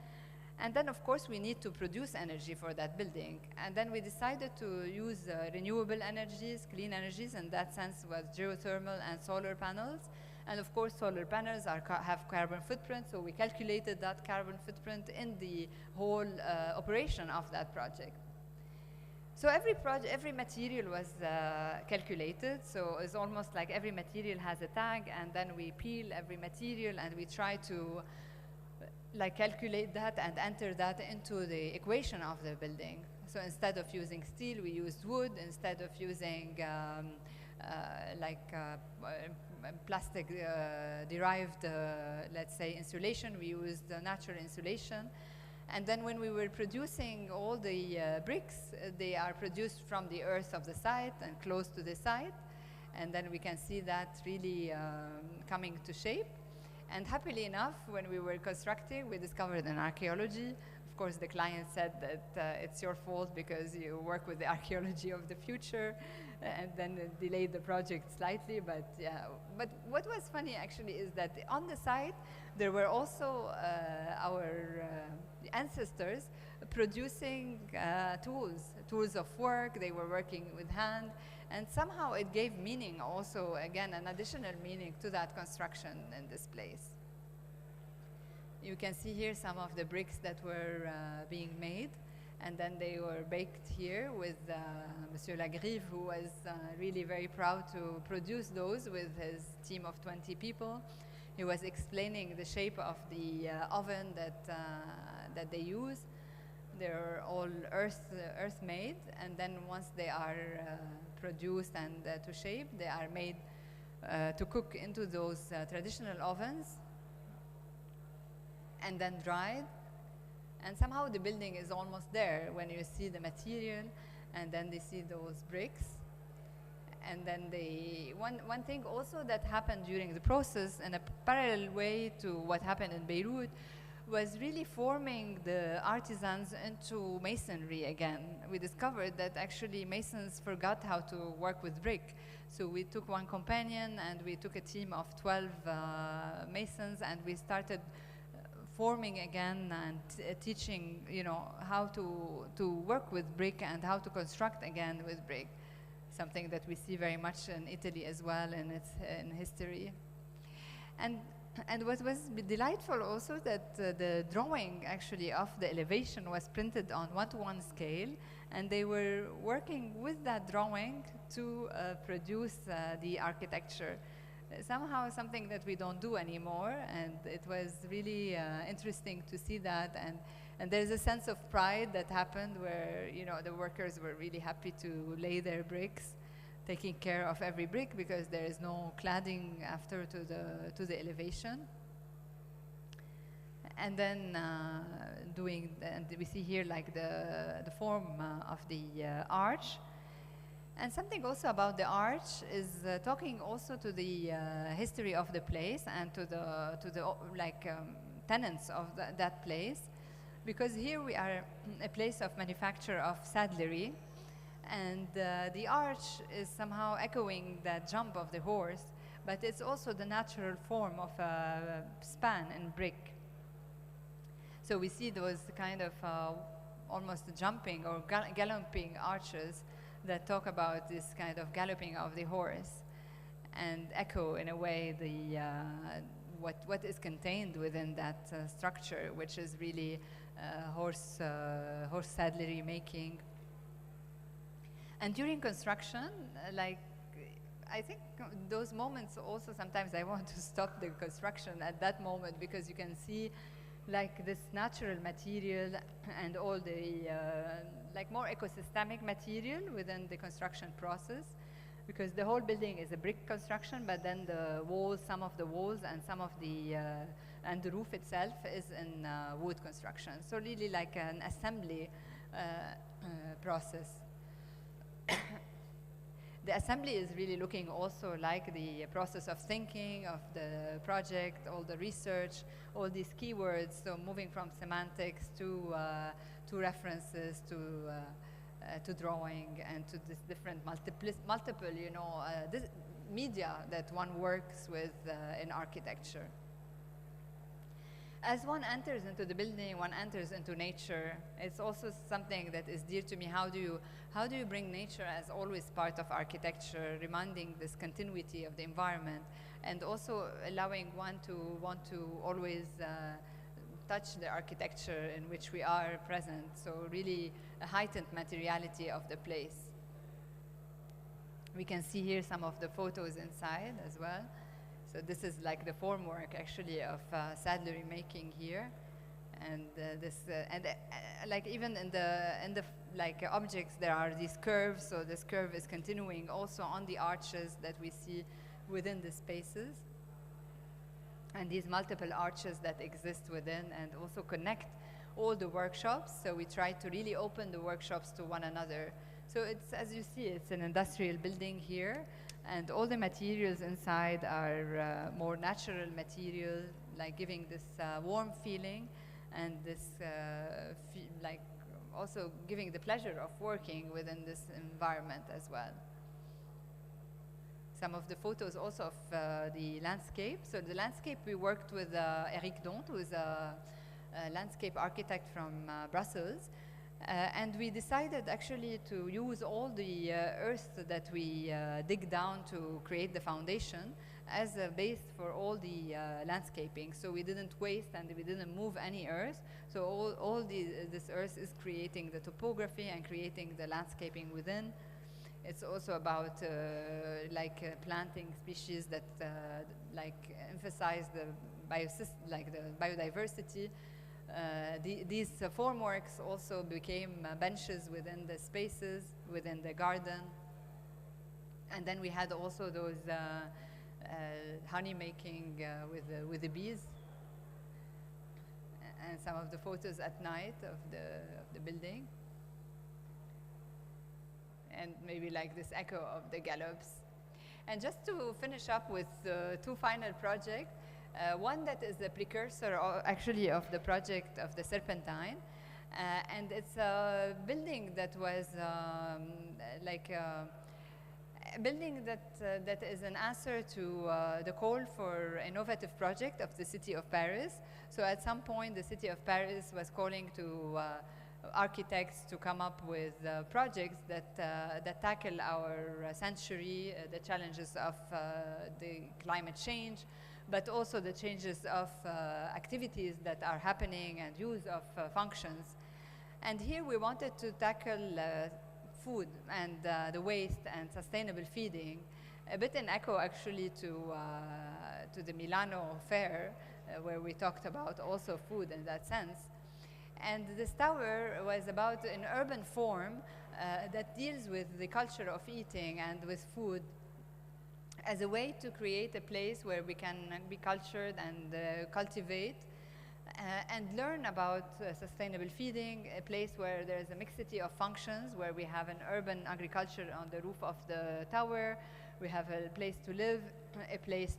And then, of course, we need to produce energy for that building. And then we decided to use renewable energies, clean energies. In that sense was geothermal and solar panels. And of course, solar panels have carbon footprint, so we calculated that carbon footprint in the whole operation of that project. So every material was calculated, so it's almost like every material has a tag, and then we peel every material and we try to calculate that and enter that into the equation of the building. So instead of using steel, we used wood. Instead of using plastic derived, let's say, insulation, we used natural insulation. And then when we were producing all the bricks, they are produced from the earth of the site and close to the site. And then we can see that really coming to shape. And happily enough, when we were constructing, we discovered an archaeology. Of course, the client said that it's your fault because you work with the archaeology of the future, and then it delayed the project slightly. But yeah, but what was funny actually is that on the site, there were also our ancestors producing tools of work. They were working with hand, and somehow it gave meaning also, again, an additional meaning to that construction in this place. You can see here some of the bricks that were being made, and then they were baked here with Monsieur Lagrive, who was really very proud to produce those with his team of 20 people. He was explaining the shape of the oven that they use. They're all earth-made, and then once they are produced and to shape, they are made to cook into those traditional ovens and then dried. And somehow the building is almost there when you see the material, and then they see those bricks. And then one thing also that happened during the process, in a parallel way to what happened in Beirut, was really forming the artisans into masonry again. We discovered that actually masons forgot how to work with brick. So we took one companion and we took a team of 12 masons, and we started forming again and teaching, how to work with brick and how to construct again with brick. Something that we see very much in Italy as well in history. And what was delightful also that the drawing actually of the elevation was printed on 1:1 scale, and they were working with that drawing to produce the architecture. Somehow something that we don't do anymore, and it was really interesting to see that, and there's a sense of pride that happened where the workers were really happy to lay their bricks, taking care of every brick because there is no cladding after to the elevation. And then and we see here like the form of the arch. And something also about the arch is talking also to the history of the place and to the tenants of that place, because here we are a place of manufacture of saddlery, and the arch is somehow echoing that jump of the horse, but it's also the natural form of a span in brick. So we see those kind of almost jumping or galloping arches that talk about this kind of galloping of the horse and echo in a way the what is contained within that structure, which is really horse saddlery making. And during construction, like I think those moments also sometimes I want to stop the construction at that moment, because you can see like this natural material and all the like more ecosystemic material within the construction process, because the whole building is a brick construction, but then the walls, some of the walls and some of the and the roof itself is in wood construction. So really like an assembly process. The assembly is really looking also like the process of thinking of the project, all the research, all these keywords, so moving from semantics to references to drawing and to this different multiple, you know, this media that one works with in architecture. As one enters into the building, one enters into nature. It's also something that is dear to me. How do you bring nature as always part of architecture, reminding this continuity of the environment, and also allowing one to want to always touch the architecture in which we are present. So really a heightened materiality of the place. We can see here some of the photos inside as well. So this is like the formwork actually of saddlery making here, and like even in the like objects there are these curves. So this curve is continuing also on the arches that we see within the spaces, and these multiple arches that exist within and also connect all the workshops. So we try to really open the workshops to one another. So it's, as you see, it's an industrial building here. And all the materials inside are more natural material, like giving this warm feeling, and this like also giving the pleasure of working within this environment as well. Some of the photos also of the landscape. So the landscape, we worked with Eric Dont, who is a landscape architect from Brussels. And we decided actually to use all the earth that we dig down to create the foundation as a base for all the landscaping. So we didn't waste and we didn't move any earth. So this earth is creating the topography and creating the landscaping within. It's also about planting species that like emphasize the biodiversity. These formworks also became benches within the spaces, within the garden. And then we had also those honey making with the bees. And some of the photos at night of the building. And maybe like this echo of the gallops. And just to finish up with two final projects, one that is the precursor actually of the project of the Serpentine, and it's a building that was a building that is an answer to the call for innovative project of the city of Paris. So at some point the city of Paris was calling to architects to come up with projects that tackle our century, the challenges of the climate change, but also the changes of activities that are happening and use of functions. And here we wanted to tackle food and the waste and sustainable feeding, a bit in echo actually to the Milano fair, where we talked about also food in that sense. And this tower was about an urban form that deals with the culture of eating and with food, as a way to create a place where we can be cultured and cultivate and learn about sustainable feeding, a place where there is a mixity of functions, where we have an urban agriculture on the roof of the tower, we have a place to live, a place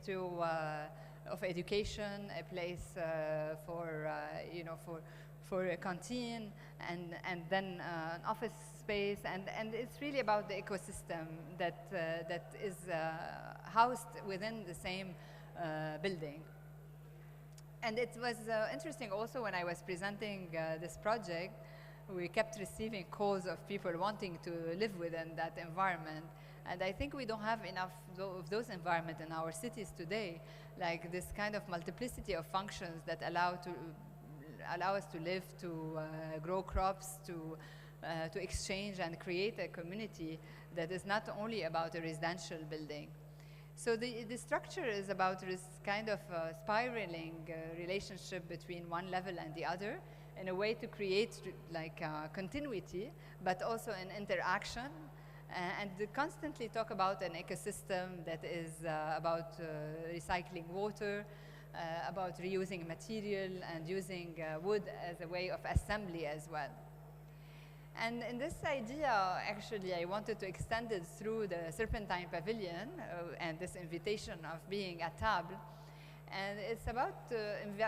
of education, a place for a canteen, and then an office space, and it's really about the ecosystem that, that is housed within the same building. And it was interesting also when I was presenting this project, we kept receiving calls of people wanting to live within that environment. And I think we don't have enough of those environments in our cities today, like this kind of multiplicity of functions that allow us to live, to grow crops, to exchange and create a community that is not only about a residential building. So the structure is about this kind of spiraling relationship between one level and the other in a way to create like continuity, but also an interaction, and to constantly talk about an ecosystem that is about recycling water, about reusing material and using wood as a way of assembly as well. And in this idea, actually, I wanted to extend it through the Serpentine Pavilion and this invitation of being a table. And it's about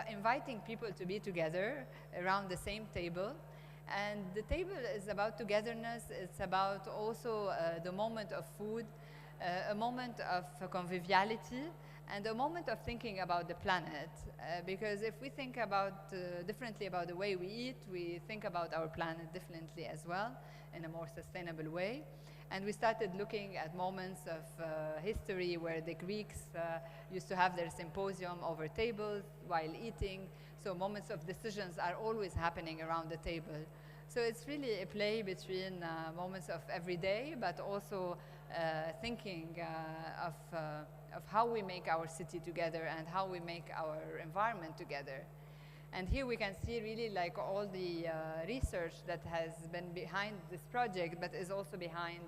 inviting people to be together around the same table. And the table is about togetherness. It's about also the moment of food, a moment of conviviality, and a moment of thinking about the planet. Because if we think about differently about the way we eat, we think about our planet differently as well, in a more sustainable way. And we started looking at moments of history where the Greeks used to have their symposium over tables while eating. So moments of decisions are always happening around the table. So it's really a play between moments of everyday, but also thinking of how we make our city together and how we make our environment together. And here we can see really like all the research that has been behind this project, but is also behind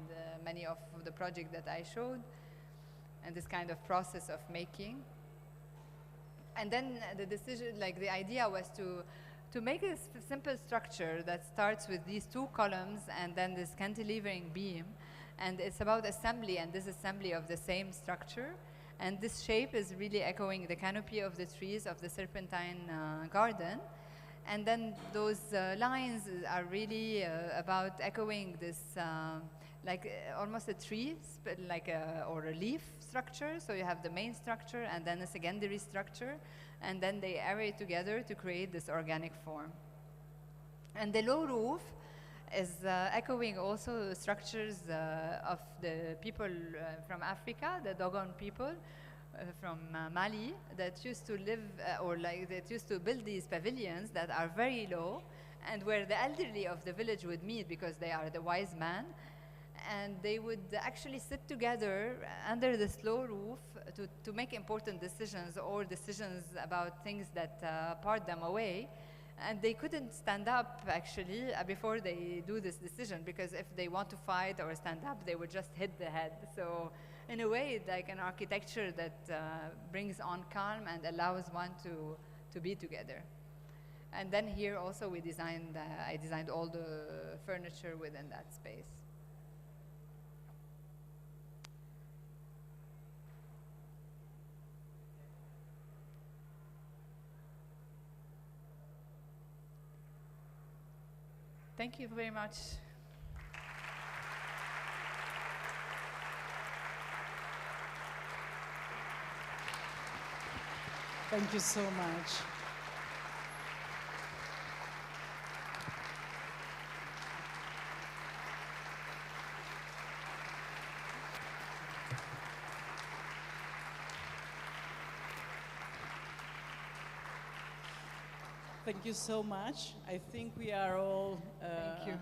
many of the projects that I showed, and this kind of process of making. And then the decision, like the idea was to make a simple structure that starts with these two columns and then this cantilevering beam. And it's about assembly and disassembly of the same structure. And this shape is really echoing the canopy of the trees of the Serpentine garden. And then those lines are really about echoing this, almost a tree, or a leaf structure. So you have the main structure and then a secondary structure. And then they array together to create this organic form. And the low roof is echoing also structures of the people from Africa, the Dogon people from Mali, that used to live, that used to build these pavilions that are very low, and where the elderly of the village would meet because they are the wise men, and they would actually sit together under this low roof to make important decisions or decisions about things that part them away. And they couldn't stand up, actually, before they do this decision, because if they want to fight or stand up, they would just hit the head. So in a way, like an architecture that brings on calm and allows one to be together. And then here also we designed, I designed all the furniture within that space. Thank you very much. Thank you so much. Thank you so much. I think we are all Thank you.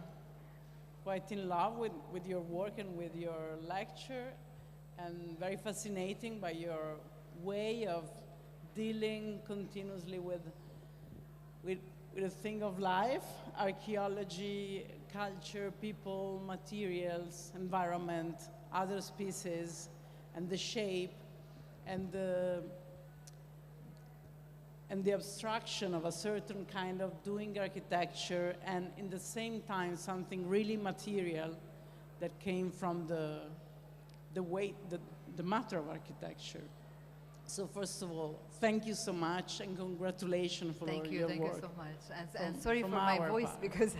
quite in love with your work and with your lecture, and very fascinating by your way of dealing continuously with a thing of life, archaeology, culture, people, materials, environment, other species, and the shape, and the abstraction of a certain kind of doing architecture, and in the same time something really material that came from the matter of architecture. So first of all, thank you so much and congratulations for your work. Thank you so much. And sorry for my voice, because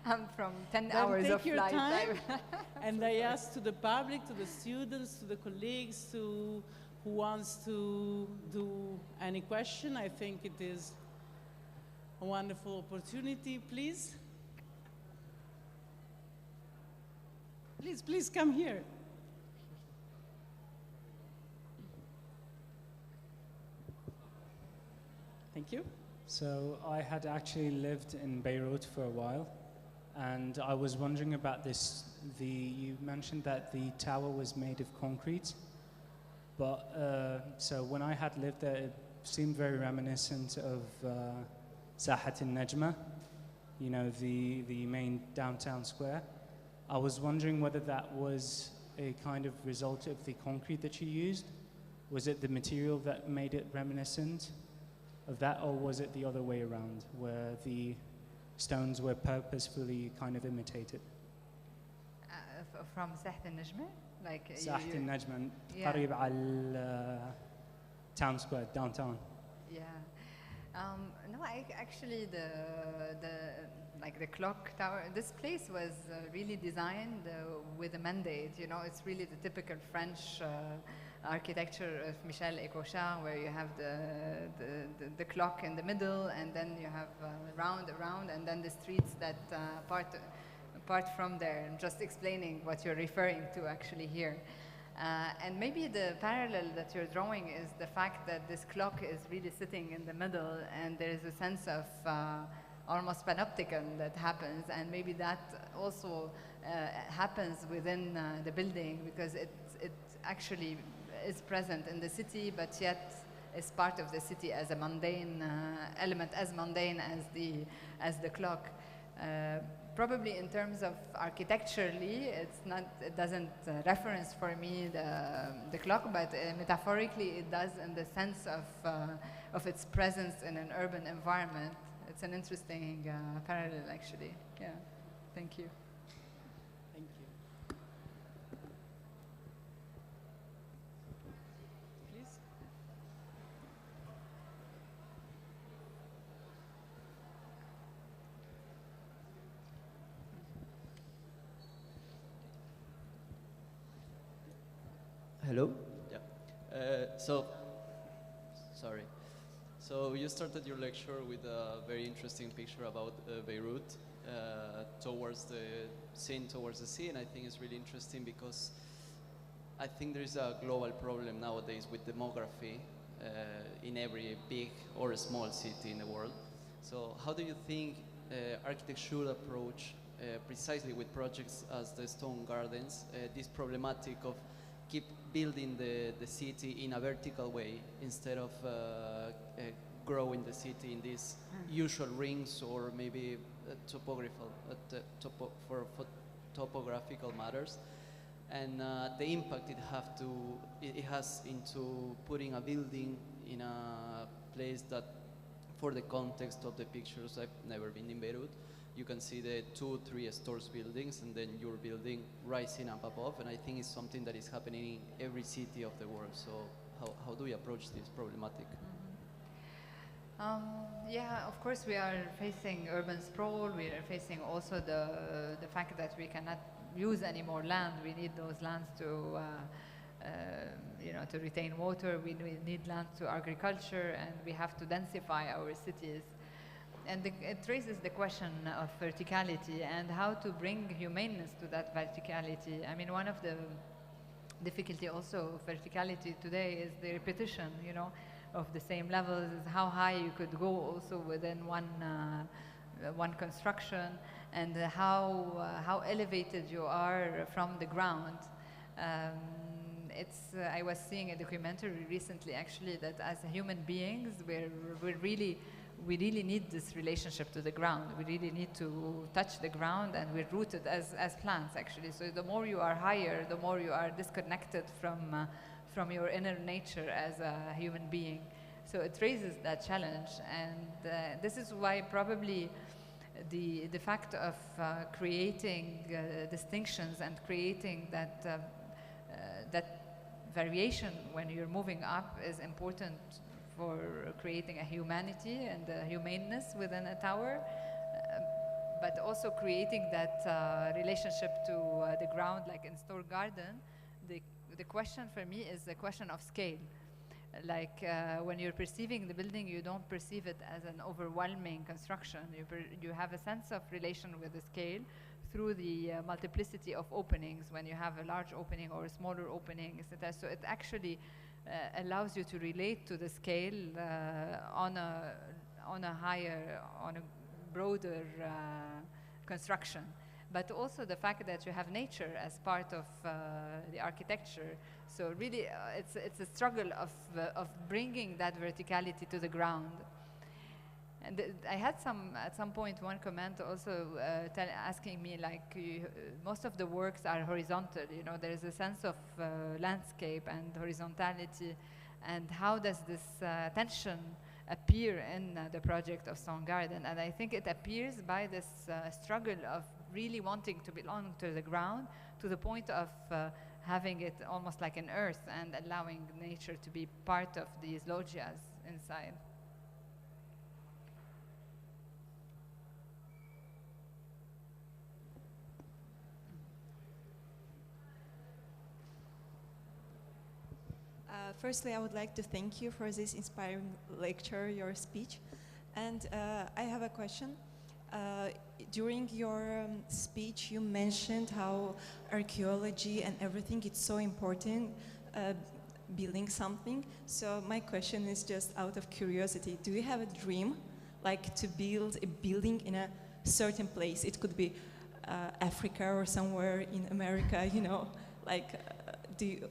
I'm from 10 Then hours take of your flight. time. And I ask to the public, to the students, to the colleagues, to who wants to do any question. I think it is a wonderful opportunity. Please. Please come here. Thank you. So I had actually lived in Beirut for a while, and I was wondering about this. You mentioned that the tower was made of concrete, but so when I had lived there, it seemed very reminiscent of Serpentine Pavilion, you know, the main downtown square. I was wondering whether that was a kind of result of the concrete that you used. Was it the material that made it reminiscent of that, or was it the other way around, where the stones were purposefully kind of imitated? From Serpentine Pavilion? Like Serpentine Pavilion, Yeah. قريب على town square, downtown. Yeah. No, actually the clock tower, this place was really designed with a mandate. You know, it's really the typical French architecture of Michel Ecochard, where you have the clock in the middle, and then you have round, and then the streets that part from there. I'm just explaining what you're referring to actually here. And maybe the parallel that you're drawing is the fact that this clock is really sitting in the middle, and there is a sense of almost panopticon that happens, and maybe that also happens within the building, because it actually is present in the city, but yet is part of the city as a mundane element, as mundane as the clock. Probably in terms of architecturally, it doesn't reference for me the clock, but metaphorically it does, in the sense of its presence in an urban environment. It's an interesting parallel, actually. Yeah, thank you. Thank you. Please. Hello? Yeah. Sorry. So you started your lecture with a very interesting picture about Beirut towards the sea, and I think it's really interesting because I think there is a global problem nowadays with demography in every big or small city in the world. So how do you think architects should approach precisely with projects as the Stone Gardens, this problematic of keep building the city in a vertical way instead of growing the city in these usual rings, or maybe topographical matters, and the impact it has into putting a building in a place that, for the context of the pictures, I've never been in Beirut. You can see the 2-3 stores buildings, and then your building rising up above, and I think it's something that is happening in every city of the world. So how do we approach this problematic? Yeah, of course we are facing urban sprawl. We are facing also the fact that we cannot use any more land. We need those lands to to retain water. We need land to agriculture, and we have to densify our cities. And it raises the question of verticality and how to bring humaneness to that verticality. I mean, one of the difficulty also of verticality today is the repetition, of the same levels, is how high you could go also within one construction, and how elevated you are from the ground. I was seeing a documentary recently, actually, that as human beings, we really need this relationship to the ground. We really need to touch the ground, and we're rooted as plants, actually. So the more you are higher, the more you are disconnected from your inner nature as a human being. So it raises that challenge, and this is why probably the fact of creating distinctions and creating that variation when you're moving up is important for creating a humanity and a humaneness within a tower. but also creating that relationship to the ground, like in Store Garden. The question for me is the question of scale. Like when you're perceiving the building, you don't perceive it as an overwhelming construction. You have a sense of relation with the scale through the multiplicity of openings, when you have a large opening or a smaller opening, etc. So it actually allows you to relate to the scale on a broader construction. But also the fact that you have nature as part of the architecture. So really, it's a struggle of bringing that verticality to the ground. And I had at some point one comment also asking me, like, most of the works are horizontal. You know, there is a sense of landscape and horizontality, and how does this tension appear in the project of Stone Garden? And I think it appears by this struggle of really wanting to belong to the ground, to the point of having it almost like an earth and allowing nature to be part of these loggias inside. Firstly, I would like to thank you for this inspiring lecture, your speech. And I have a question. During your speech, you mentioned how archaeology and everything, it's so important, building something. So my question is just out of curiosity. Do you have a dream, like to build a building in a certain place? It could be Africa or somewhere in America, you know, like,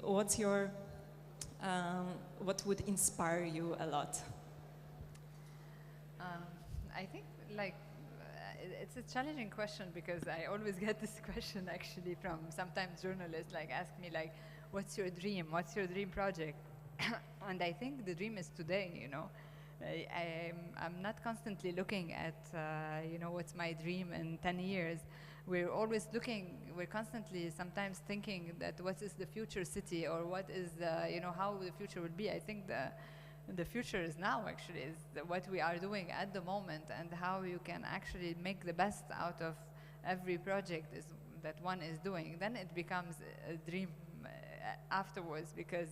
what's your, what would inspire you a lot? I think, like, it's a challenging question, because I always get this question actually from sometimes journalists, like, ask me, like, what's your dream? What's your dream project? And I think the dream is today, you know. I'm not constantly looking at, you know, what's my dream in 10 years. We're always looking, we're constantly sometimes thinking that what is the future city, or what is, you know, how the future will be. I think the future is now, actually, is what we are doing at the moment, and how you can actually make the best out of every project that one is doing. Then it becomes a dream afterwards, because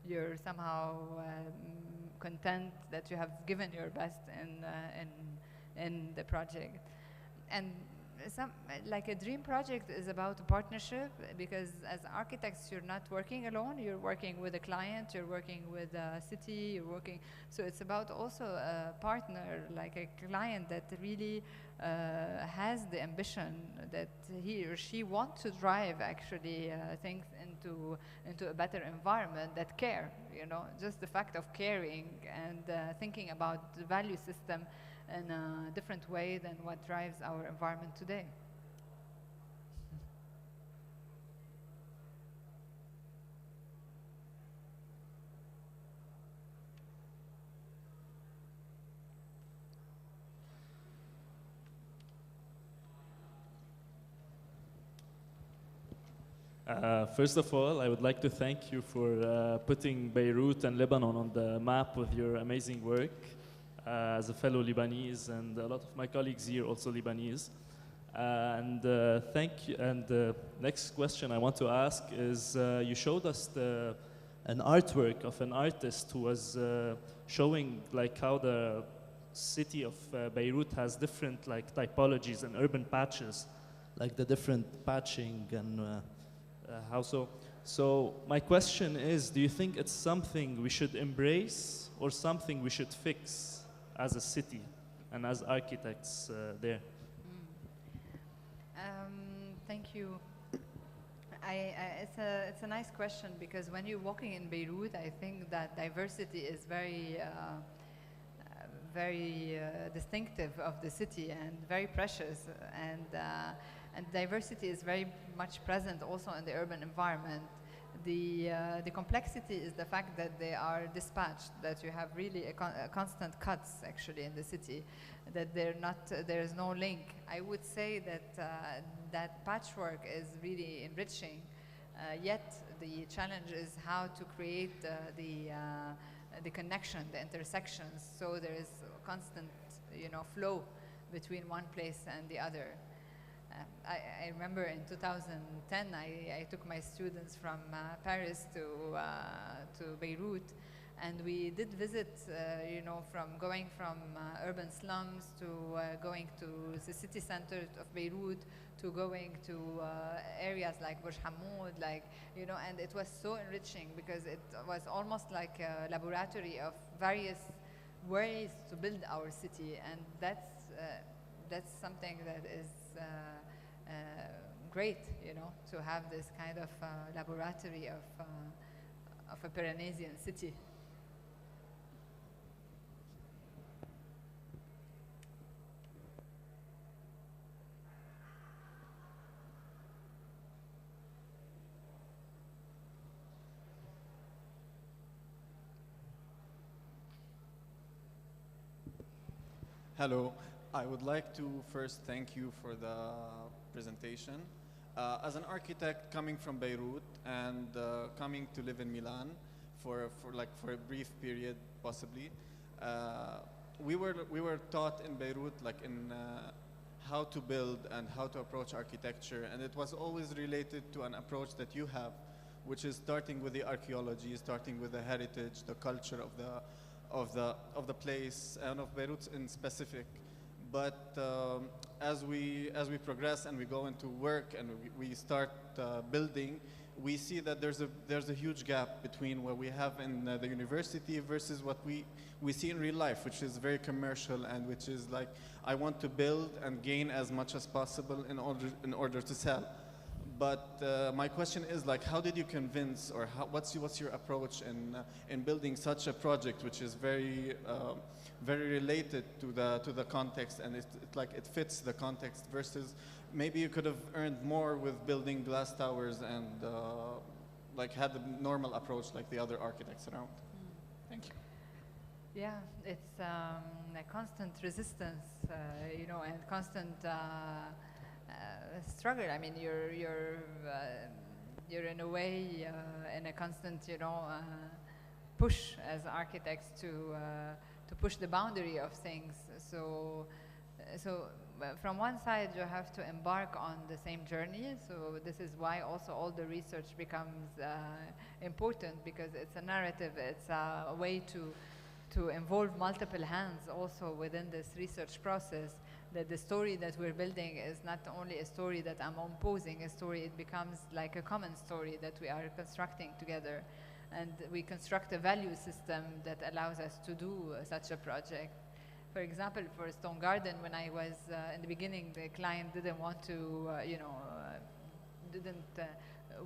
you're somehow content that you have given your best in the project. And like a dream project is about a partnership, because as architects you're not working alone, you're working with a client, you're working with a city, you're working, so it's about also a partner, like a client that really has the ambition that he or she wants to drive actually things into a better environment, that care, you know, just the fact of caring and thinking about the value system in a different way than what drives our environment today. First of all, I would like to thank you for putting Beirut and Lebanon on the map with your amazing work. As a fellow Lebanese, and a lot of my colleagues here also Lebanese. Thank you. And the next question I want to ask is, you showed us an artwork of an artist who was showing like how the city of Beirut has different like typologies and urban patches, like the different patching and how so. So my question is, do you think it's something we should embrace or something we should fix as a city and as architects there? Thank you. It's a nice question, because when you're walking in Beirut, I think that diversity is very distinctive of the city and very precious, and diversity is very much present also in the urban environment. The complexity is the fact that they are dispatched, that you have really a constant cuts actually in the city, that there is no link. I would say that that patchwork is really enriching, yet the challenge is how to create the connection, the intersections, so there is constant, you know, flow between one place and the other. I remember in 2010, I took my students from Paris to Beirut, and we did visit, you know, from going from urban slums to going to the city center of Beirut, to going to areas like Burj Hamoud, like, you know, and it was so enriching because it was almost like a laboratory of various ways to build our city, and that's something that is great, you know, to have this kind of laboratory of a Pyrenean city. Hello. I would like to first thank you for the presentation. As an architect coming from Beirut and coming to live in Milan for a brief period, possibly, we were taught in Beirut in how to build and how to approach architecture, and it was always related to an approach that you have, which is starting with the archaeology, starting with the heritage, the culture of the place and of Beirut in specific. But as we progress and we go into work and we start building, we see that there's a huge gap between what we have in the university versus what we see in real life, which is very commercial and which is like, I want to build and gain as much as possible in order to sell. But my question is, like, how did you convince, or what's your approach in building such a project, which is very related to the context, and it fits the context, versus maybe you could have earned more with building glass towers and had a normal approach like the other architects around? Thank you. Yeah, it's a constant resistance, you know, and constant struggle. I mean, you're in a way in a constant, you know, push as architects to push the boundary of things. So from one side, you have to embark on the same journey. So this is why also all the research becomes important, because it's a narrative. It's a way to involve multiple hands also within this research process. That the story that we're building is not only a story that I'm imposing a story, it becomes like a common story that we are constructing together. And we construct a value system that allows us to do such a project. For example, for Stone Garden, when I was in the beginning, the client didn't want to, you know,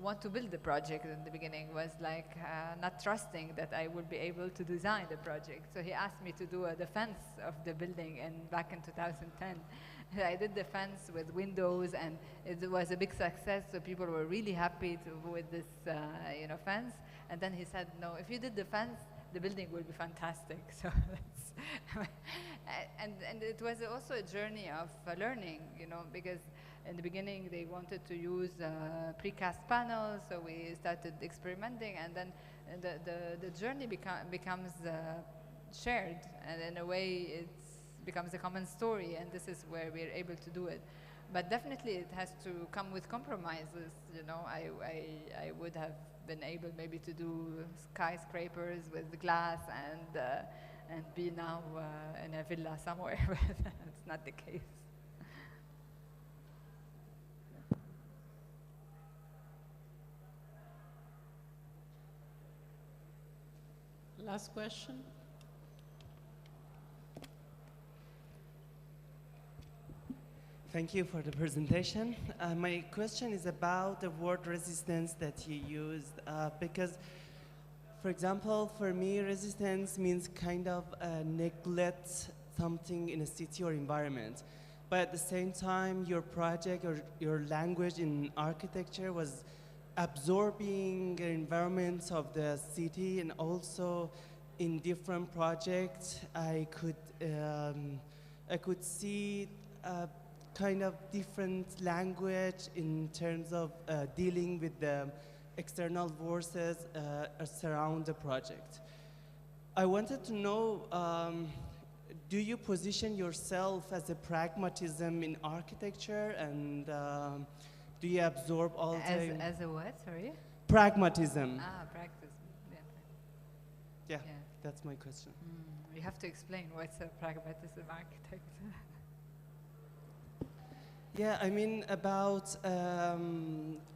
want to build the project in the beginning, was like not trusting that I would be able to design the project. So he asked me to do a defense of the building back in 2010. I did the fence with windows, and it was a big success, so people were really happy with this you know, fence. And then he said, no, if you did the fence, the building will be fantastic. So that's and it was also a journey of learning, you know, because in the beginning they wanted to use precast panels, so we started experimenting, and then the journey becomes shared, and in a way it becomes a common story, and this is where we're able to do it. But definitely it has to come with compromises, you know. I would have been able maybe to do skyscrapers with glass and be now in a villa somewhere, but it's not the case. Last question. Thank you for the presentation. My question is about the word resistance that you used, because, for example, for me, resistance means kind of neglect something in a city or environment. But at the same time, your project or your language in architecture was absorbing the environments of the city, and also in different projects, I could see kind of different language in terms of dealing with the external forces surround the project. I wanted to know, do you position yourself as a pragmatism in architecture, and do you absorb all the... As a what, sorry? Pragmatism. Ah, practice, yeah. Yeah, that's my question. You have to explain what's a pragmatism architect. Yeah, I mean about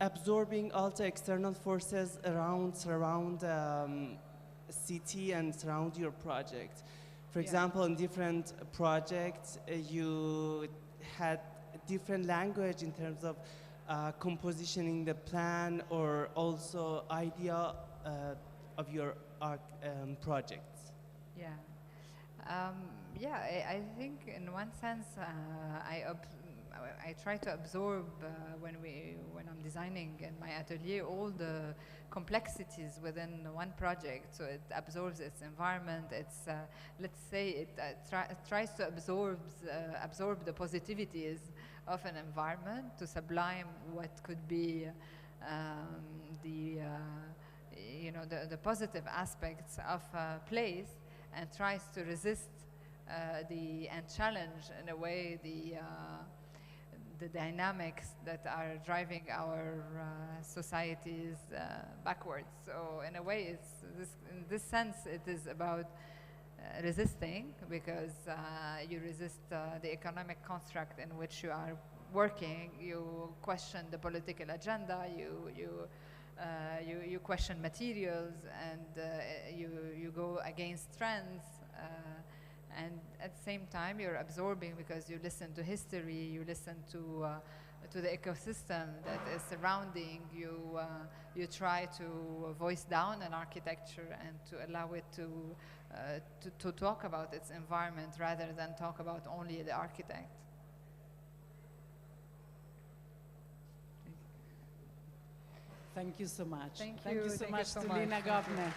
absorbing all the external forces surround city and surround your project. For example, in different projects, you had different language in terms of compositioning the plan or also idea of your projects. Yeah, I think in one sense I try to absorb when I'm designing in my atelier all the complexities within one project. So it absorbs its environment. It's let's say it tries to absorb the positivities of an environment to sublime what could be the positive aspects of a place, and tries to resist and challenge in a way the dynamics that are driving our societies backwards. So in a way, in this sense, it is about resisting, because you resist the economic construct in which you are working. You question the political agenda. You question materials, and you go against trends. And at the same time, you're absorbing because you listen to history, you listen to the ecosystem that is surrounding you. You try to voice down an architecture and to allow it to talk about its environment rather than talk about only the architect. Thank you so much. Thank you so Thank much you so to much. Lina Ghotmeh.